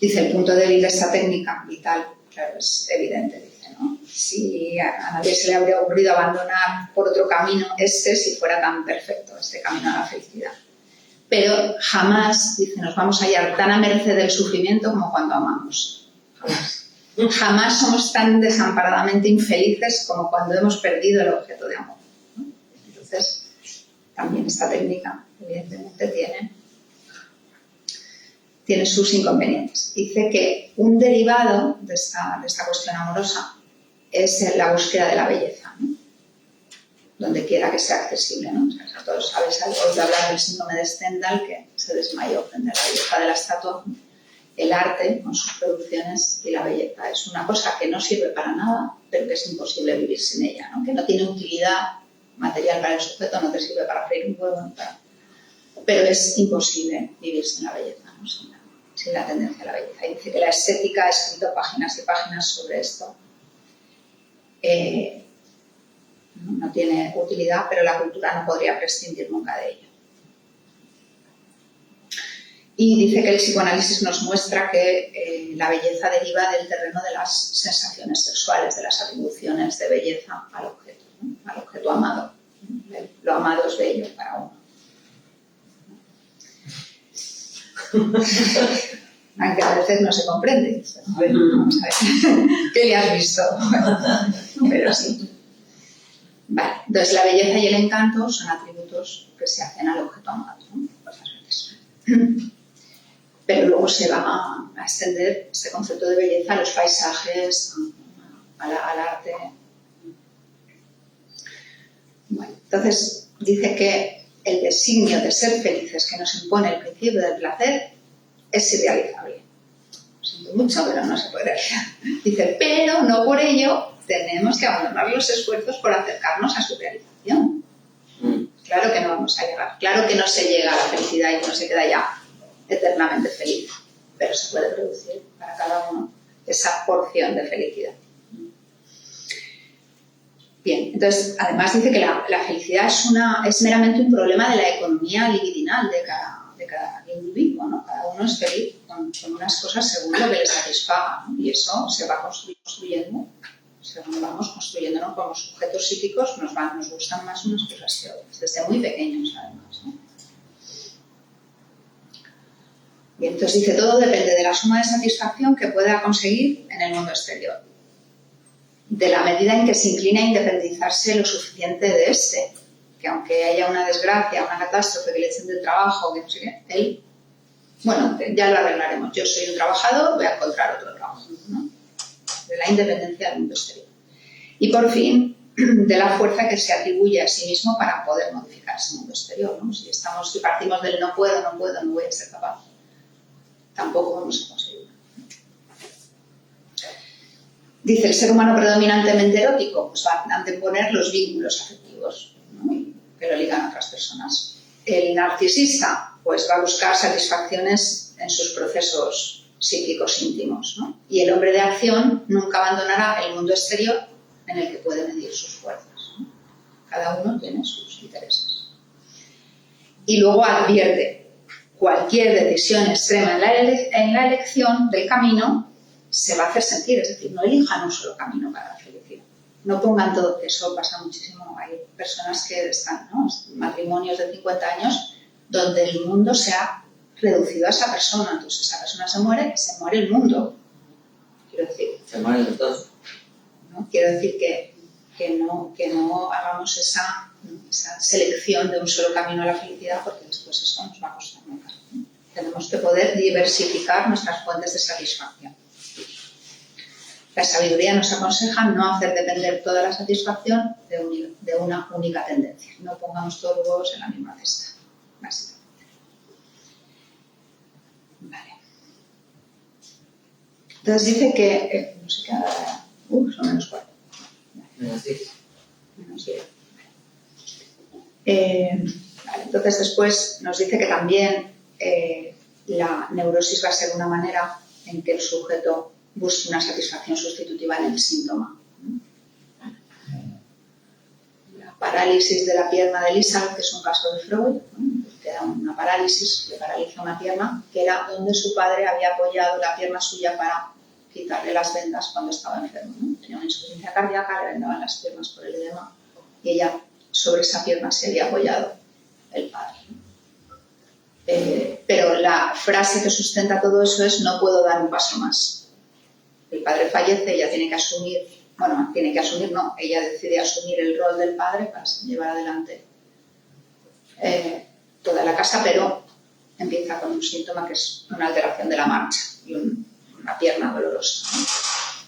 Dice, el punto débil de esta técnica vital, claro, es evidente, dice, ¿no? Si a nadie se le habría ocurrido abandonar por otro camino si fuera tan perfecto, este camino a la felicidad. Pero jamás, dice, nos vamos a hallar tan a merced del sufrimiento como cuando amamos. Jamás. Jamás somos tan desamparadamente infelices como cuando hemos perdido el objeto de amor, ¿no? Entonces, también esta técnica, evidentemente, tiene sus inconvenientes. Dice que un derivado de esta cuestión amorosa es la búsqueda de la belleza, ¿no? Donde quiera que sea accesible, ¿no? O sea, todos sabéis oído hablar del síndrome de Stendhal, que se desmayó frente a la belleza de la estatua. El arte, con sus producciones, y la belleza es una cosa que no sirve para nada, pero que es imposible vivir sin ella, ¿no? Que no tiene utilidad material para el sujeto, no te sirve para freír un huevo, pero es imposible vivir sin la belleza, ¿no? Sin la tendencia a la belleza. Y dice que la estética ha escrito páginas y páginas sobre esto. No tiene utilidad, pero la cultura no podría prescindir nunca de ella. Y dice que el psicoanálisis nos muestra que la belleza deriva del terreno de las sensaciones sexuales, de las atribuciones de belleza al objeto, ¿no? Al objeto amado. Lo amado es bello para uno. Aunque a veces no se comprende. A ver, vamos a ver. ¿Qué le has visto? Pero sí. Vale. Entonces, la belleza y el encanto son atributos que se hacen al objeto amado, ¿no? Muchas veces. Pero luego se va a extender este concepto de belleza a los paisajes, al arte. Bueno, entonces, dice que el designio de ser felices que nos impone el principio del placer es irrealizable. Lo siento mucho, pero no se puede realizar. Dice, pero no por ello tenemos que abandonar los esfuerzos por acercarnos a su realización. Claro que no vamos a llegar, claro que no se llega a la felicidad y no se queda ya eternamente feliz, pero se puede producir para cada uno esa porción de felicidad. Bien, entonces, además dice que la felicidad es meramente un problema de la economía libidinal de cada uno es feliz con unas cosas según lo que le satisfaga, ¿no? Y eso se va construyendo, según vamos construyéndonos como sujetos psíquicos, nos gustan más unas cosas que otras, desde muy pequeños además, ¿no? Y entonces dice, todo depende de la suma de satisfacción que pueda conseguir en el mundo exterior, de la medida en que se inclina a independizarse lo suficiente de este, que aunque haya una desgracia, una catástrofe, que le echen del trabajo, que no sé qué, él, bueno, ya lo arreglaremos, yo soy un trabajador, voy a encontrar otro trabajo, ¿no? De la independencia del mundo exterior. Y por fin, de la fuerza que se atribuye a sí mismo para poder modificar ese mundo exterior, ¿no? Si partimos del no puedo, no voy a ser capaz, tampoco vamos a conseguirlo. Dice, el ser humano predominantemente erótico, pues va a anteponer los vínculos afectivos, ¿no? Que lo ligan a otras personas. El narcisista, pues va a buscar satisfacciones en sus procesos psíquicos íntimos, ¿no? Y el hombre de acción nunca abandonará el mundo exterior en el que puede medir sus fuerzas, ¿no? Cada uno tiene sus intereses. Y luego advierte, cualquier decisión extrema en la elección del camino se va a hacer sentir, es decir, no elijan un solo camino para la felicidad. No pongan todo, que eso pasa muchísimo. Hay personas que están, ¿no? Matrimonios de 50 años donde el mundo se ha reducido a esa persona. Entonces esa persona se muere el mundo. Quiero decir, Se mueren los dos. ¿no? Quiero decir que no hagamos esa selección de un solo camino a la felicidad, porque después eso nos va a costar nunca, ¿no? Tenemos que poder diversificar nuestras fuentes de satisfacción. La sabiduría nos aconseja no hacer depender toda la satisfacción de una única tendencia. No pongamos todos los huevos en la misma cesta, básicamente. Vale. Entonces dice que... no sé qué ahora... son menos 4. Menos 10. Menos 10. Vale. Entonces después nos dice que también la neurosis va a ser una manera en que el sujeto busque una satisfacción sustitutiva en el síntoma. La parálisis de la pierna de Lisa, que es un caso de Freud, ¿no? Que era una parálisis, le paraliza una pierna, que era donde su padre había apoyado la pierna suya para quitarle las vendas cuando estaba enfermo, ¿no? Tenía una insuficiencia cardíaca, le vendaban las piernas por el edema, y ella sobre esa pierna se había apoyado el padre, ¿no? Pero la frase que sustenta todo eso es: no puedo dar un paso más. El padre fallece, ella tiene que asumir, ella decide asumir el rol del padre para llevar adelante toda la casa, pero empieza con un síntoma que es una alteración de la marcha y una pierna dolorosa, ¿no?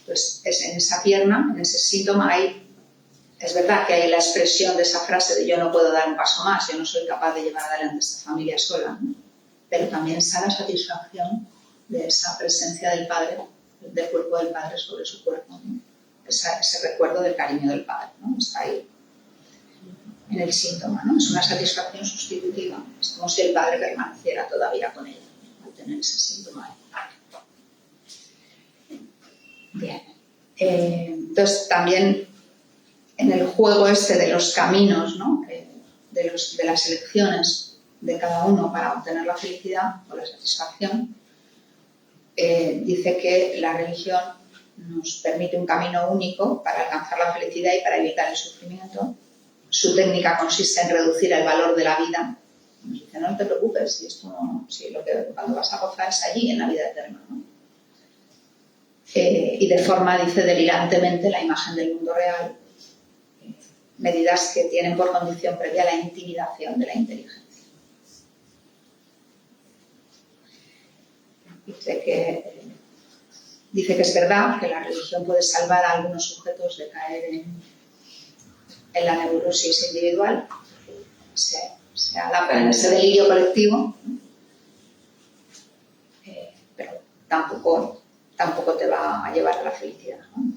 Entonces, en esa pierna, en ese síntoma, es verdad que hay la expresión de esa frase de yo no puedo dar un paso más, yo no soy capaz de llevar adelante esta familia sola, ¿no? Pero también está la satisfacción de esa presencia del padre, del cuerpo del padre sobre su cuerpo, ¿no? Ese recuerdo del cariño del padre, ¿no? Está ahí en el síntoma, ¿no? Es una satisfacción sustitutiva, es como si el padre permaneciera todavía con ella, ¿no? Al tener ese síntoma ahí. Bien. Entonces también en el juego este de los caminos, ¿no? De las elecciones de cada uno para obtener la felicidad o la satisfacción, dice que la religión nos permite un camino único para alcanzar la felicidad y para evitar el sufrimiento. Su técnica consiste en reducir el valor de la vida. Nos dice, no te preocupes, cuando vas a gozar es allí, en la vida eterna, ¿no? Y deforma, dice, delirantemente la imagen del mundo real, medidas que tienen por condición previa la intimidación de la inteligencia. Dice que es verdad que la religión puede salvar a algunos sujetos de caer en la neurosis individual, se adapta en ese delirio colectivo, pero tampoco te va a llevar a la felicidad, ¿no?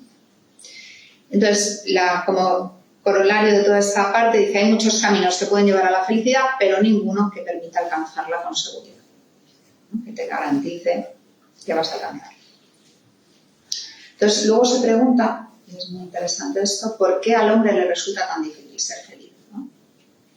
Entonces, como corolario de toda esta parte, dice: hay muchos caminos que pueden llevar a la felicidad, pero ninguno que permita alcanzarla con seguridad, ¿no? Que te garantice que vas a alcanzarla. Entonces, luego se pregunta, y es muy interesante esto, ¿por qué al hombre le resulta tan difícil ser feliz, ¿no?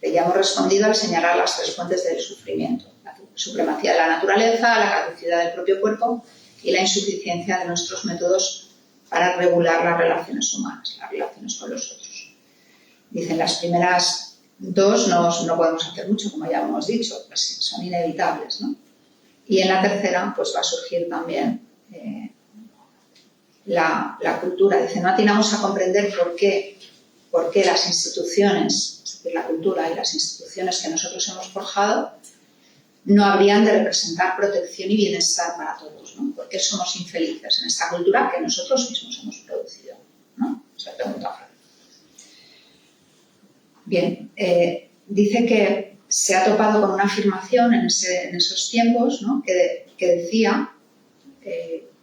Ya hemos respondido al señalar las 3 fuentes del sufrimiento: supremacía de la naturaleza, la caducidad del propio cuerpo y la insuficiencia de nuestros métodos para regular las relaciones humanas, las relaciones con los otros. Dicen, las primeras dos no podemos hacer mucho, como ya hemos dicho, pues son inevitables, ¿no? Y en la tercera pues va a surgir también la cultura. Dice, no atinamos a comprender por qué las instituciones, es decir, la cultura y las instituciones que nosotros hemos forjado, no habrían de representar protección y bienestar para todos, ¿no? ¿Por qué somos infelices en esta cultura que nosotros mismos hemos producido, ¿no? Se pregunta Freud. Bien, dice que se ha topado con una afirmación en esos tiempos, ¿no? que decía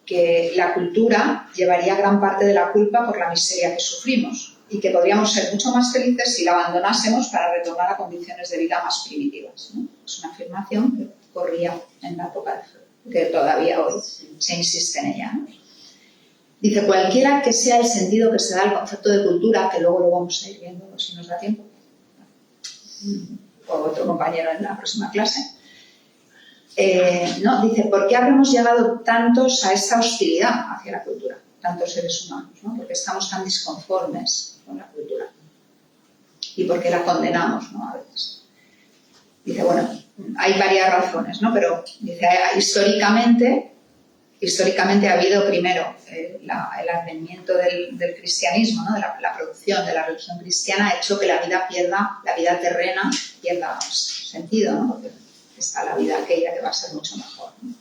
que la cultura llevaría gran parte de la culpa por la miseria que sufrimos y que podríamos ser mucho más felices si la abandonásemos para retornar a condiciones de vida más primitivas, ¿no? Es una afirmación que corría en la época de Freud, que todavía hoy se insiste en ella, ¿no? Dice, cualquiera que sea el sentido que se da al concepto de cultura, que luego lo vamos a ir viendo si nos da tiempo, o otro compañero en la próxima clase, ¿no? Dice, ¿por qué habremos llegado tantos a esta hostilidad hacia la cultura, tantos seres humanos, ¿no? ¿Por qué estamos tan disconformes con la cultura? ¿Y por qué la condenamos, ¿no? A veces. Dice, bueno, hay varias razones, ¿no? Pero dice, históricamente ha habido primero el advenimiento del cristianismo, ¿no? La producción de la religión cristiana ha hecho que la vida terrena pierda sentido, ¿no? Porque está la vida aquella que va a ser mucho mejor, ¿no?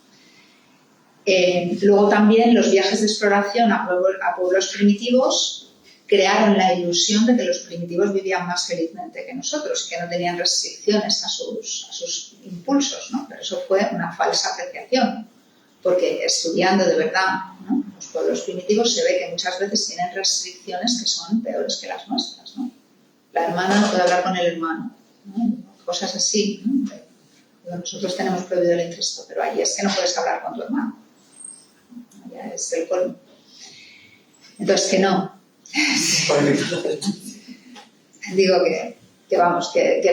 Luego también los viajes de exploración a pueblos primitivos crearon la ilusión de que los primitivos vivían más felizmente que nosotros, que no tenían restricciones a sus impulsos, ¿no? Pero eso fue una falsa apreciación, porque estudiando de verdad, ¿no? Los pueblos primitivos se ve que muchas veces tienen restricciones que son peores que las nuestras, ¿no? La hermana no puede hablar con el hermano, ¿no? Cosas así, ¿no? Nosotros tenemos prohibido el incesto, pero ahí es que no puedes hablar con tu hermano. Ya es el colmo. Entonces, que no. Digo que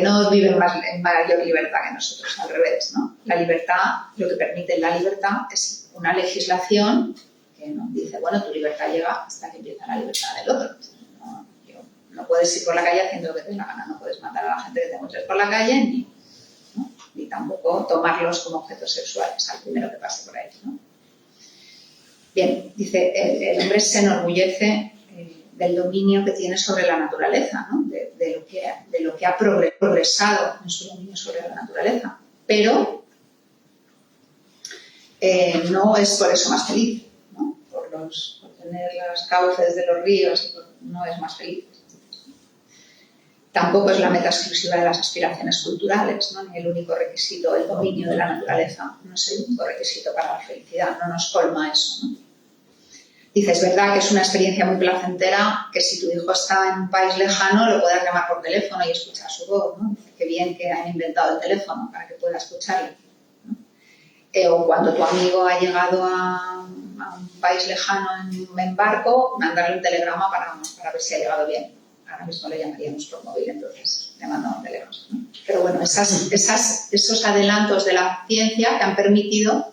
no viven en mayor libertad que nosotros, al revés, ¿no? La libertad, lo que permite la libertad es una legislación que nos dice, bueno, tu libertad llega hasta que empieza la libertad del otro. No puedes ir por la calle haciendo lo que te dé la gana, no puedes matar a la gente que te encuentres por la calle, ni tampoco tomarlos como objetos sexuales al primero que pase por ahí, ¿no? Bien, dice, el hombre se enorgullece del dominio que tiene sobre la naturaleza, ¿no? de lo que ha progresado en su dominio sobre la naturaleza, pero no es por eso más feliz, ¿no? Por tener los cauces de los ríos, no es más feliz. Tampoco es la meta exclusiva de las aspiraciones culturales, ¿no? Ni el único requisito, el dominio de la naturaleza, no es el único requisito para la felicidad, no nos colma eso, ¿no? Dice, es verdad que es una experiencia muy placentera que si tu hijo está en un país lejano lo puedas llamar por teléfono y escuchar su voz, ¿no? Qué bien que han inventado el teléfono para que pueda escucharle, ¿no? O cuando tu amigo ha llegado a un país lejano en barco, mandarle un telegrama para ver si ha llegado bien. Ahora mismo le llamaríamos por móvil, entonces le mandamos teléfonos, ¿no? Pero bueno, esos adelantos de la ciencia que han permitido,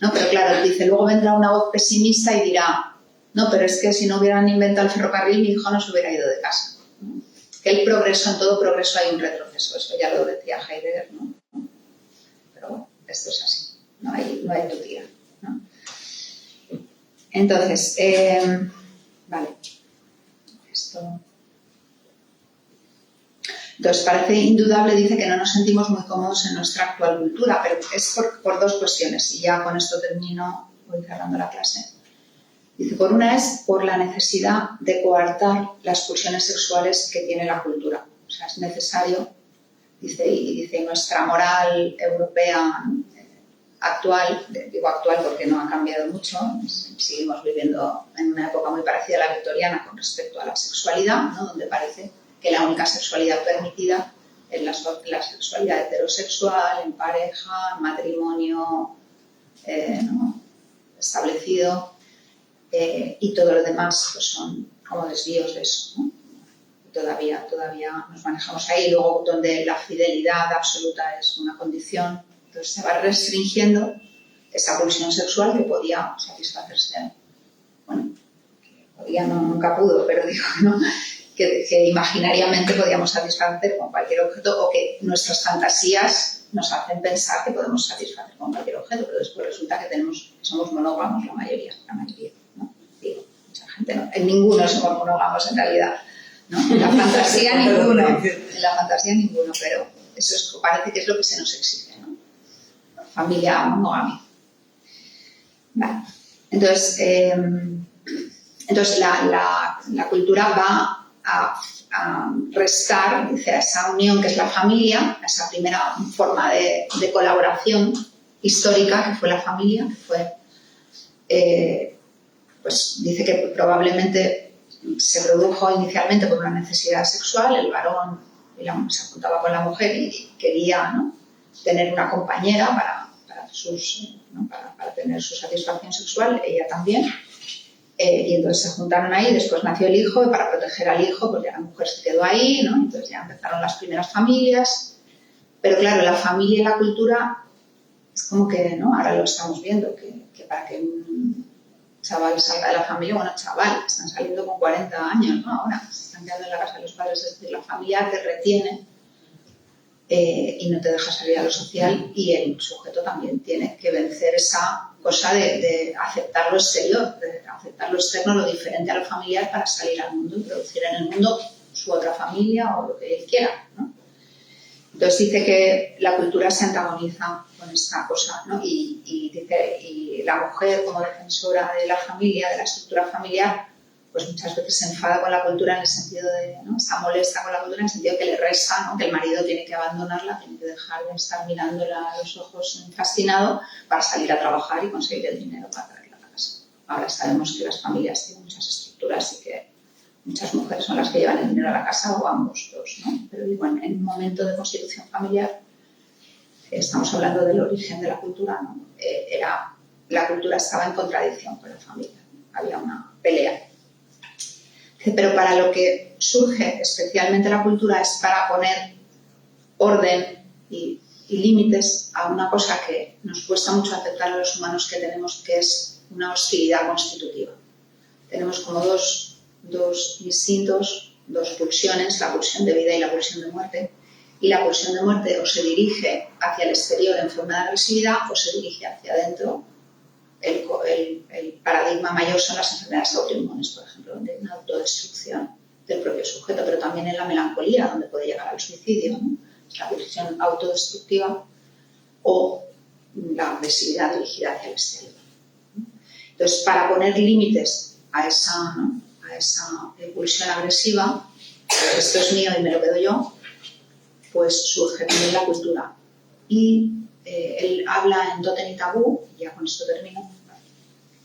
¿no? Pero claro, dice, luego vendrá una voz pesimista y dirá, no, pero es que si no hubieran inventado el ferrocarril, mi hijo no se hubiera ido de casa, ¿no? Que el progreso, en todo progreso hay un retroceso, eso ya lo decía Heidegger, ¿no? Pero bueno, esto es así, no hay utopía, ¿no? Entonces, vale, esto... Entonces, parece indudable, dice, que no nos sentimos muy cómodos en nuestra actual cultura, pero es por dos cuestiones, y ya con esto termino, voy cerrando la clase. Dice, por una es por la necesidad de coartar las pulsiones sexuales que tiene la cultura. O sea, es necesario, dice, nuestra moral europea actual, digo actual porque no ha cambiado mucho, seguimos viviendo en una época muy parecida a la victoriana con respecto a la sexualidad, ¿no? Donde parece que la única sexualidad permitida es la sexualidad heterosexual, en pareja, en matrimonio, ¿no? Establecido, y todo lo demás pues son como desvíos de eso, ¿no? Y todavía nos manejamos ahí, luego donde la fidelidad absoluta es una condición, Entonces se va restringiendo esa pulsión sexual que podía satisfacerse, bueno, podía no, nunca pudo, pero digo, ¿no? Que imaginariamente podíamos satisfacer con cualquier objeto o que nuestras fantasías nos hacen pensar que podemos satisfacer con cualquier objeto, pero después resulta que somos monógamos la mayoría, ¿no? Digo, mucha gente no, en ninguno somos monógamos en realidad, ¿no? En la fantasía ninguno, pero eso parece que es lo que se nos exige, ¿no? Familia monogamia. Vale. Entonces la cultura va a restar, dice, a esa unión que es la familia, a esa primera forma de colaboración histórica que fue la familia, que fue, pues dice que probablemente se produjo inicialmente por una necesidad sexual, el varón se juntaba con la mujer y quería, ¿no?, tener una compañera para tener su satisfacción sexual, ella también. Y entonces se juntaron ahí, después nació el hijo, y para proteger al hijo, pues ya la mujer se quedó ahí, ¿no? Entonces ya empezaron las primeras familias. Pero claro, la familia y la cultura es como que, ¿no? Ahora lo estamos viendo, que para que un chaval salga de la familia, bueno, chaval, están saliendo con 40 años, ¿no? Ahora se están quedando en la casa de los padres, es decir, la familia te retiene y no te deja salir a lo social, y el sujeto también tiene que vencer esa cosa de aceptar lo exterior, de aceptar lo externo, lo diferente a lo familiar, para salir al mundo y producir en el mundo su otra familia o lo que él quiera, ¿no? Entonces dice que la cultura se antagoniza con esta cosa, ¿no? Y dice, y la mujer, como defensora de la familia, de la estructura familiar, pues muchas veces se enfada con la cultura en el sentido de, ¿no?, está molesta con la cultura en el sentido que le resta, ¿no?, que el marido tiene que abandonarla, tiene que dejar de estar mirándola a los ojos fascinado para salir a trabajar y conseguir el dinero para traerla a la casa. Ahora sabemos que las familias tienen muchas estructuras y que muchas mujeres son las que llevan el dinero a la casa, o ambos dos, ¿no? Pero digo, en un momento de constitución familiar, estamos hablando del origen de la cultura, ¿no? La cultura estaba en contradicción con la familia, ¿no? Había una pelea. Pero para lo que surge especialmente la cultura es para poner orden y límites a una cosa que nos cuesta mucho aceptar a los humanos que tenemos, que es una hostilidad constitutiva. Tenemos como dos instintos, dos pulsiones, la pulsión de vida y la pulsión de muerte. Y la pulsión de muerte o se dirige hacia el exterior en forma de agresividad o se dirige hacia adentro. El paradigma mayor son las enfermedades autoinmunes, por ejemplo, donde hay una autodestrucción del propio sujeto, pero también en la melancolía, donde puede llegar al suicidio, ¿no? La pulsión autodestructiva o la agresividad dirigida hacia el exterior. Entonces, para poner límites a esa pulsión agresiva, esto es mío y me lo quedo yo, pues surge también la cultura. Y él habla en Totem y Tabú, ya con esto termino,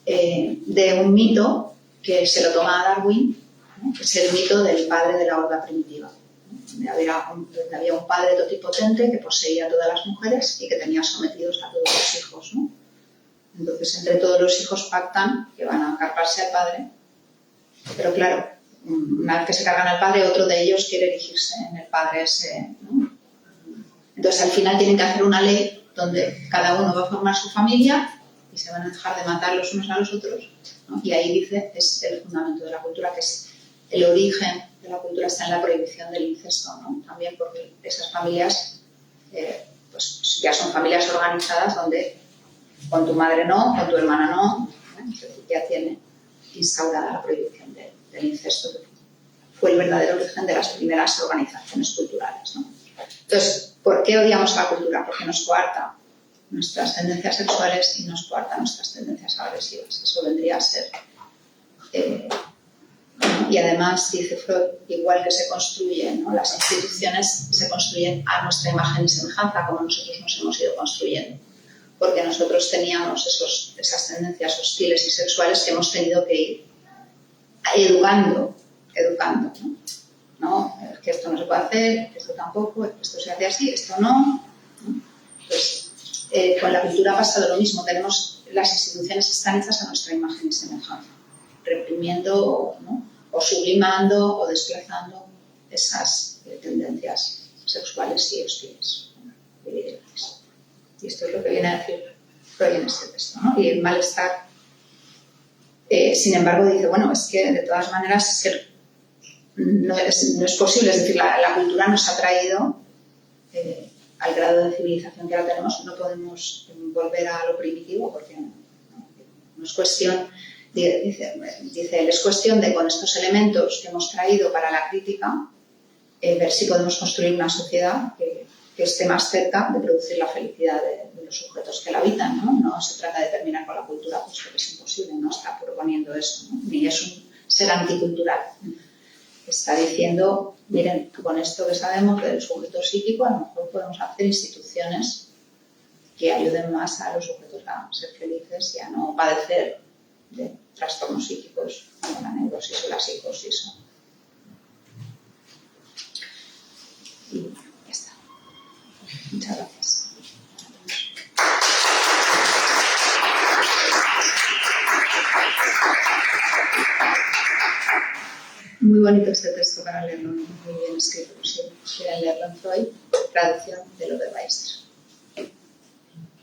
de un mito que se lo toma a Darwin, ¿no?, que es el mito del padre de la horda primitiva, ¿no?, donde había un padre totipotente que poseía a todas las mujeres y que tenía sometidos a todos los hijos, ¿no? Entonces, entre todos los hijos pactan que van a cargarse al padre, pero claro, una vez que se cargan al padre, otro de ellos quiere erigirse en el padre ese, ¿no? Entonces, al final tienen que hacer una ley donde cada uno va a formar su familia y se van a dejar de matar los unos a los otros, ¿no? Y ahí dice, es el fundamento de la cultura, que es el origen de la cultura está en la prohibición del incesto, ¿no? También porque esas familias pues ya son familias organizadas donde con tu madre no, con tu hermana no, entonces ya tiene instaurada la prohibición del incesto, que fue el verdadero origen de las primeras organizaciones culturales, ¿no? Entonces, ¿por qué odiamos a la cultura? Porque nos coarta nuestras tendencias sexuales y nos coarta nuestras tendencias agresivas. Eso vendría a ser. Y además, dice Freud, igual que se construyen, ¿no?, las instituciones se construyen a nuestra imagen y semejanza, como nosotros nos hemos ido construyendo. Porque nosotros teníamos esas tendencias hostiles y sexuales que hemos tenido que ir educando, ¿no? Que esto no se puede hacer, que esto tampoco, que esto se hace así, esto no. Pues con la cultura ha pasado lo mismo. Las instituciones están hechas a nuestra imagen y semejanza, reprimiendo, ¿no?, o sublimando o desplazando esas tendencias sexuales y hostiles. Y esto es lo que viene a decir Freud en este texto, ¿no? Y el malestar, sin embargo, dice, bueno, es que de todas maneras no es posible, es decir, la cultura nos ha traído al grado de civilización que ahora tenemos, no podemos volver a lo primitivo porque no es cuestión, dice él, es cuestión de con estos elementos que hemos traído para la crítica, ver si podemos construir una sociedad que esté más cerca de producir la felicidad de los sujetos que la habitan, ¿no? No se trata de terminar con la cultura, pues porque es imposible, no está proponiendo eso, ¿no? Ni es un ser anticultural. Está diciendo, miren, con esto que sabemos del sujeto psíquico, a lo mejor podemos hacer instituciones que ayuden más a los sujetos a ser felices y a no padecer de trastornos psíquicos como la neurosis o la psicosis. Y ya está. Muchas gracias. Muy bonito este texto para leerlo, muy bien escrito. Si quieren leerlo en Freud, traducción de Lothar Weister.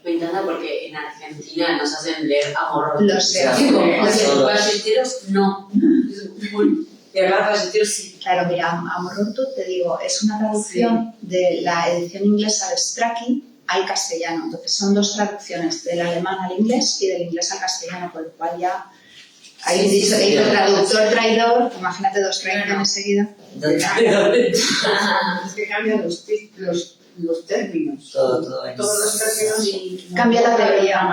Me encanta porque en Argentina nos hacen leer Amor. Lo sé. Los ballesteros no. De verdad, ballesteros sí. Claro, mira, Amor Roto, te digo, es una traducción de la edición inglesa de Strachey al castellano. Entonces son dos traducciones, del alemán al inglés y del inglés al castellano, por lo cual ya hay dicho traductor traidor, imagínate dos traducciones seguidas. Es que cambian los términos. Todo Todos los términos y Cambia la teoría.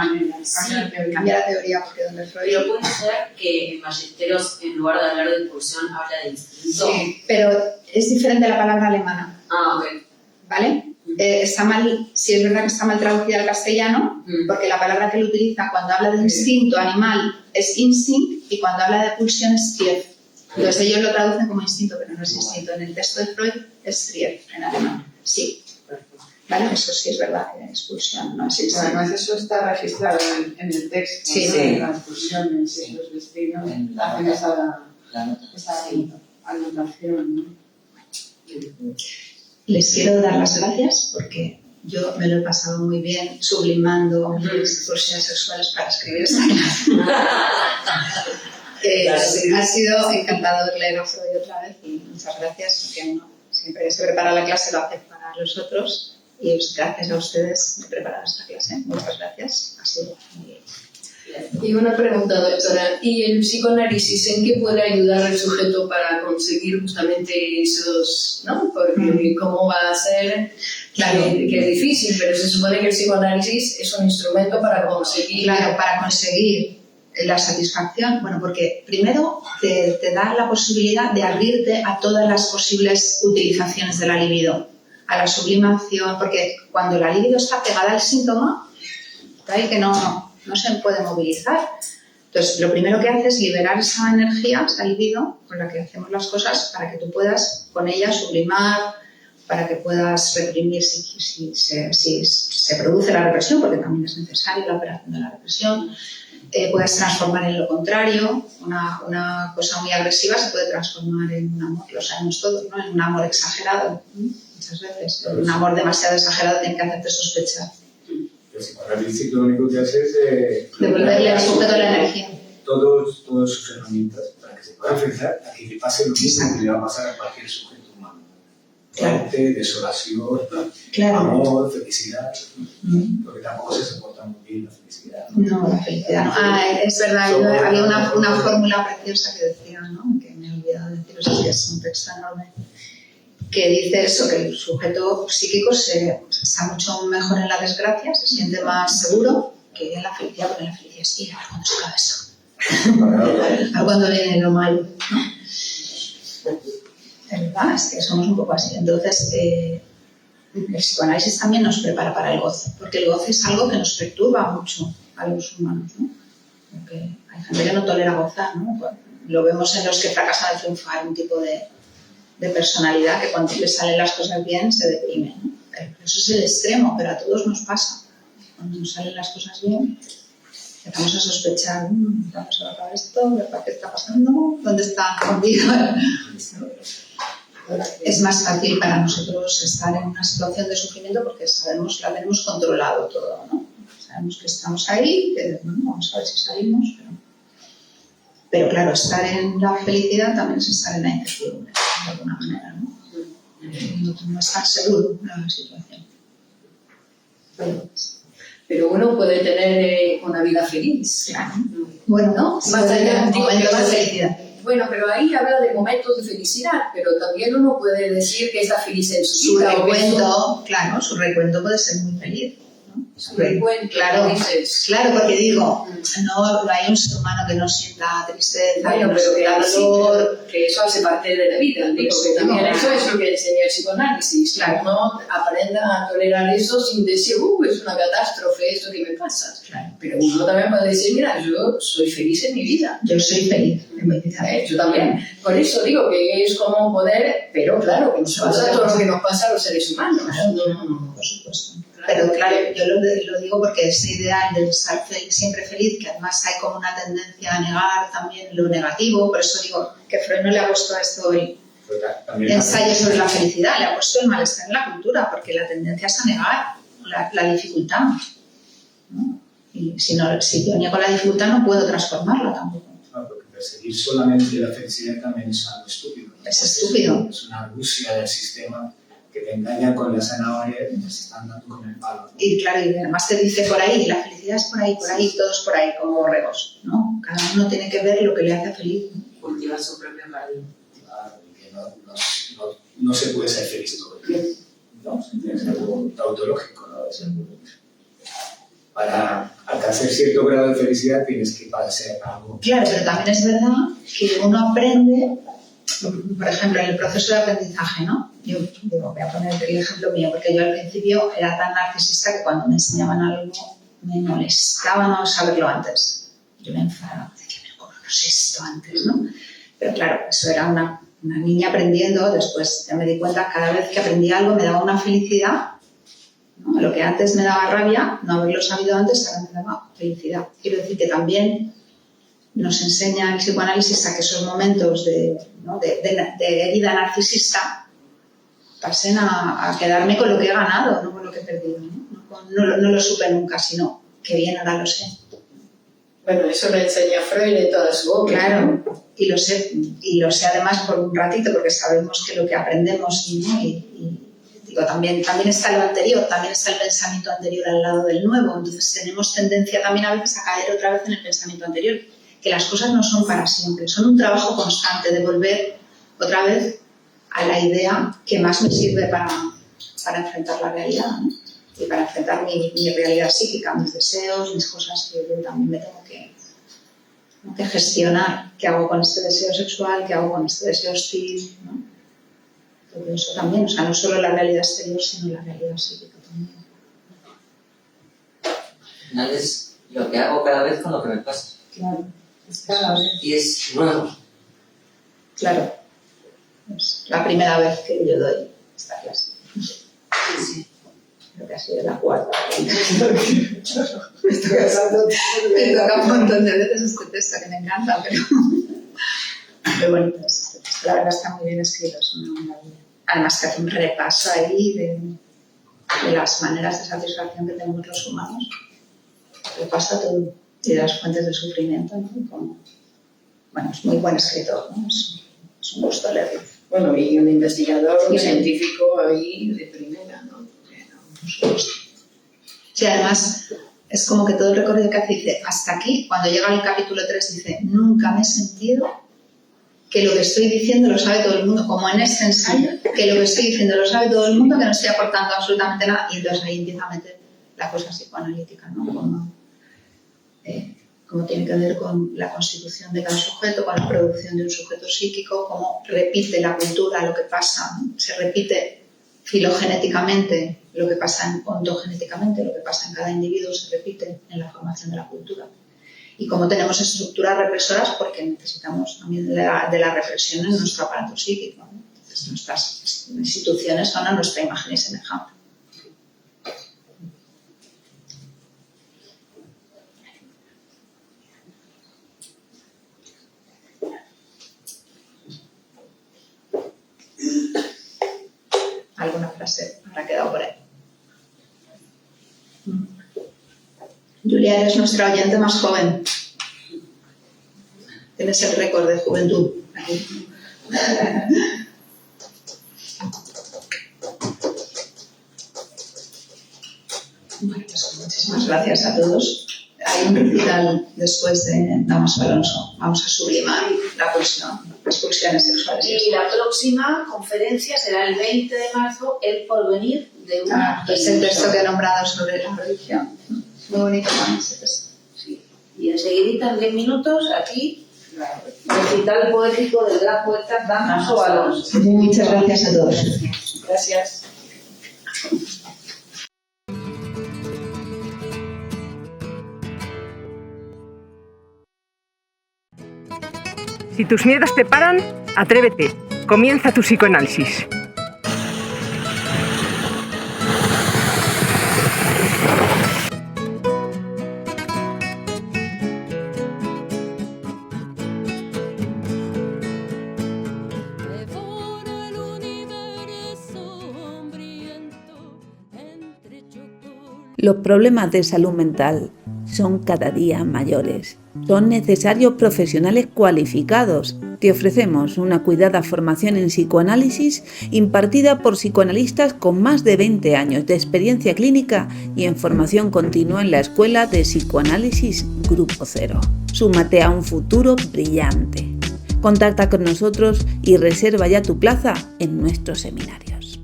Cambia la teoría porque donde Freud... Pero puede ser que en Ballesteros, en lugar de hablar de pulsión, habla de instinto. Sí, pero es diferente a la palabra alemana, Ah, ok. ¿vale? Está mal, sí es verdad que está mal traducida al castellano, porque la palabra que él utiliza cuando habla de instinto animal es instinct y cuando habla de pulsión es Trieb. Entonces ellos lo traducen como instinto, pero no es instinto. En el texto de Freud es Trieb en alemán. Sí. ¿Vale? Eso sí es verdad, es pulsión, no es instinto. Además, eso está registrado en el texto, Sí, ¿no? sí. En las pulsiones, sí. Los destinos hacen esa anotación, ¿no? Les quiero dar las gracias porque yo me lo he pasado muy bien sublimando mis pulsiones sexuales para escribir esta clase. Ha sido encantador leer a Freud otra vez y muchas gracias, porque uno siempre que se prepara la clase lo hace para los otros y gracias a ustedes de preparar esta clase. Muchas gracias, ha sido muy bien. Y una pregunta, doctora. ¿Y el psicoanálisis en qué puede ayudar al sujeto para conseguir justamente esos, ¿no? Porque cómo va a ser, Claro. que es difícil, pero se supone que el psicoanálisis es un instrumento para conseguir... Claro, para conseguir la satisfacción, bueno, porque primero te da la posibilidad de abrirte a todas las posibles utilizaciones de la libido, a la sublimación, porque cuando la libido está pegada al síntoma, ¿vale? Que no se puede movilizar. Entonces, lo primero que hace es liberar esa energía, esa libido, con la que hacemos las cosas, para que tú puedas con ella sublimar, para que puedas reprimir si se produce la represión, porque también es necesaria la operación de la represión. Puedes transformar en lo contrario. Una cosa muy agresiva se puede transformar en un amor, lo sabemos todos, ¿no? En un amor exagerado, muchas veces. Un amor demasiado exagerado tiene que hacerte sospechar. El psicoanálisis lo único que hace es devolverle al sujeto la energía. Todas sus herramientas para que se pueda enfrentar a que le pase lo mismo que le va a pasar a cualquier sujeto humano. Muerte, desolación, amor, felicidad, porque tampoco se soporta muy bien la felicidad. No, la felicidad no. Es verdad, había una fórmula preciosa que decía, ¿no? Que me he olvidado de deciros, es que es un texto enorme, que dice eso, que el sujeto psíquico está mucho mejor en la desgracia, se siente más seguro que en la felicidad, porque en la felicidad sí, a ver cuándo se acaba eso. A ver cuándo viene lo malo, ¿no? Es verdad, es que somos un poco así. Entonces, el psicoanálisis también nos prepara para el goce, porque el goce es algo que nos perturba mucho a los humanos, ¿no? Porque hay gente que no tolera gozar, ¿no? Lo vemos en los que fracasan al triunfar, un tipo de personalidad que cuando les salen las cosas bien se deprime, ¿no? Pero eso es el extremo, pero a todos nos pasa. Cuando nos salen las cosas bien, empezamos a sospechar, ¿cuándo se va a acabar esto? ¿Qué está pasando? ¿Dónde está escondido? es más fácil para nosotros estar en una situación de sufrimiento porque sabemos, la tenemos controlado todo, ¿no? Sabemos que estamos ahí, que bueno, vamos a ver si salimos, pero claro, estar en la felicidad también es estar en la incertidumbre, de alguna manera, ¿no? No estar seguro de la situación. Pero uno puede tener una vida feliz. Claro. Bueno, ¿no? más allá de momentos de felicidad. Bueno, pero ahí habla de momentos de felicidad, pero también uno puede decir que está feliz en su vida. Recuento, claro, su recuento puede ser muy feliz. ¿No? Su recuento, claro, dices. claro, porque digo, no hay un ser humano que no sienta tristeza, bueno, no pero sienta dolor. que eso hace parte de la vida, digo, que también eso es lo que enseña el psicoanálisis, claro. Uno aprenda a tolerar eso sin decir, es una catástrofe esto que me pasa. Claro. Pero uno también puede decir, mira, yo soy feliz en mi vida. Yo soy feliz. Yo también. Por eso digo que es como un poder, pero claro, que nos pasa todo lo que nos pasa a los seres humanos. Claro, por supuesto. Pero claro, yo lo digo porque ese ideal de estar siempre feliz, que además hay como una tendencia a negar también lo negativo, por eso digo que Freud no le ha puesto a esto el ensayo sobre la felicidad, le ha puesto el malestar en la cultura, porque la tendencia es a negar la dificultad, ¿no? Y si yo niego la dificultad no puedo transformarla tampoco. No, porque perseguir solamente la felicidad también es algo estúpido. Es estúpido. Es una argucia del sistema que te engaña con la zanahoria y te están dando con el palo, ¿no? Y claro, y además te dice por ahí, la felicidad es por ahí, todos por ahí, como borregos, ¿no? Cada uno tiene que ver lo que le hace feliz. Cultivar su propio jardín. Claro, y que no se puede ser feliz todo el tiempo, ¿no? Es algo tautológico, ¿no? Es algo, para alcanzar cierto grado de felicidad tienes que padecer algo. Claro, pero también es verdad que uno aprende, por ejemplo, en el proceso de aprendizaje, ¿no? Yo digo, voy a poner el ejemplo mío, porque yo al principio era tan narcisista que cuando me enseñaban algo me molestaba no saberlo antes. Yo me enfadaba, decía, pero ¿cómo no sé esto antes, no? Pero claro, eso era una niña aprendiendo, después ya me di cuenta, cada vez que aprendía algo me daba una felicidad, ¿no? Lo que antes me daba rabia, no haberlo sabido antes, ahora me daba felicidad. Quiero decir que también nos enseña el psicoanálisis a que esos momentos de herida narcisista pasen a quedarme con lo que he ganado, no con lo que he perdido. No lo supe nunca, sino que bien, ahora lo sé. Bueno, eso lo enseña Freud en toda su obra. Claro, y lo sé además por un ratito, porque sabemos que lo que aprendemos, digo, también está lo anterior, también está el pensamiento anterior al lado del nuevo, entonces tenemos tendencia también a veces a caer otra vez en el pensamiento anterior, que las cosas no son para siempre, son un trabajo constante de volver otra vez a la idea que más me sirve para enfrentar la realidad, ¿no? Y para enfrentar mi realidad psíquica, mis deseos, mis cosas que yo también me tengo que gestionar. ¿Qué hago con este deseo sexual? ¿Qué hago con este deseo hostil? ¿No? Todo eso también, o sea, no solo la realidad exterior, sino la realidad psíquica también. Al final es lo que hago cada vez con lo que me pasa. Claro, es cada vez. Y es nuevo. Claro, es la primera vez que yo doy esta clase. Sí. Creo que ha sido la cuarta. Me estoy casando. Me toca un montón de veces este texto que me encanta, pero bonito es este texto. La verdad está muy bien escrito, es una maravilla. Además que hace un repaso ahí de las maneras de satisfacción que tenemos los humanos. Repasa todo. Y de las fuentes de sufrimiento, ¿no? Bueno, es muy buen escritor, ¿no? Es un gusto leerlo. Bueno, y un investigador, un científico ahí de primera, ¿no? Sí, además es como que todo el recorrido que hace dice, hasta aquí, cuando llega al capítulo 3 dice, nunca me he sentido que lo que estoy diciendo lo sabe todo el mundo, como en este ensayo, que lo que estoy diciendo lo sabe todo el mundo, que no estoy aportando absolutamente nada, y entonces ahí empieza a meter la cosa psicoanalítica, ¿no? Como tiene que ver con la constitución de cada sujeto, con la producción de un sujeto psíquico, cómo repite la cultura lo que pasa, ¿no? Se repite filogenéticamente lo que pasa ontogenéticamente, lo que pasa en cada individuo se repite en la formación de la cultura. Y cómo tenemos estructuras represoras porque necesitamos también de la represión en nuestro aparato psíquico, ¿no? Entonces nuestras instituciones son a nuestra imagen y semejanza. alguna frase habrá quedado por ahí. Julia, eres nuestra oyente más joven. Tienes el récord de juventud. Bueno, pues muchísimas gracias a todos. Hay un recital después de Damaso Alonso. Vamos a sublimar la próxima, las pulsiones sexuales. Y la próxima conferencia será el 20 de marzo, El porvenir de una... Es el texto que he nombrado sobre la religión. Muy bonito también ese texto. Sí. Y enseguidita, en 10 minutos, aquí, recital poético del gran poeta Damaso Alonso. Muchas gracias a todos. Gracias. Si tus miedos te paran, atrévete. Comienza tu psicoanálisis. Los problemas de salud mental son cada día mayores. Son necesarios profesionales cualificados. Te ofrecemos una cuidada formación en psicoanálisis impartida por psicoanalistas con más de 20 años de experiencia clínica y en formación continua en la Escuela de Psicoanálisis Grupo Cero. Súmate a un futuro brillante. Contacta con nosotros y reserva ya tu plaza en nuestros seminarios.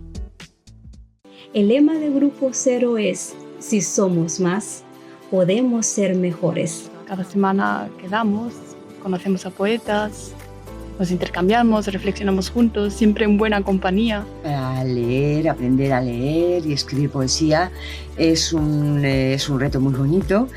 El lema de Grupo Cero es: si somos más, podemos ser mejores. Cada semana quedamos, conocemos a poetas, nos intercambiamos, reflexionamos juntos, siempre en buena compañía. Para leer, aprender a leer y escribir poesía es un reto muy bonito.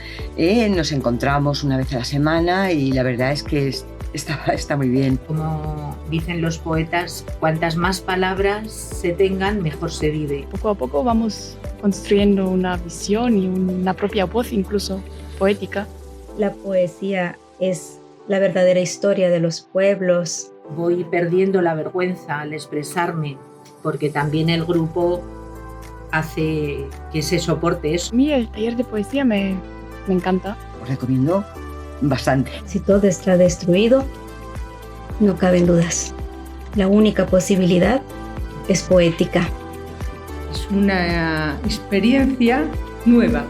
Nos encontramos una vez a la semana y la verdad es que está muy bien. Como dicen los poetas, cuantas más palabras se tengan, mejor se vive. Poco a poco vamos construyendo una visión y una propia voz, incluso poética. La poesía es la verdadera historia de los pueblos. Voy perdiendo la vergüenza al expresarme, porque también el grupo hace que se soporte eso. A mí el taller de poesía me encanta. Os recomiendo bastante. Si todo está destruido, no caben dudas. La única posibilidad es poética. Es una experiencia nueva.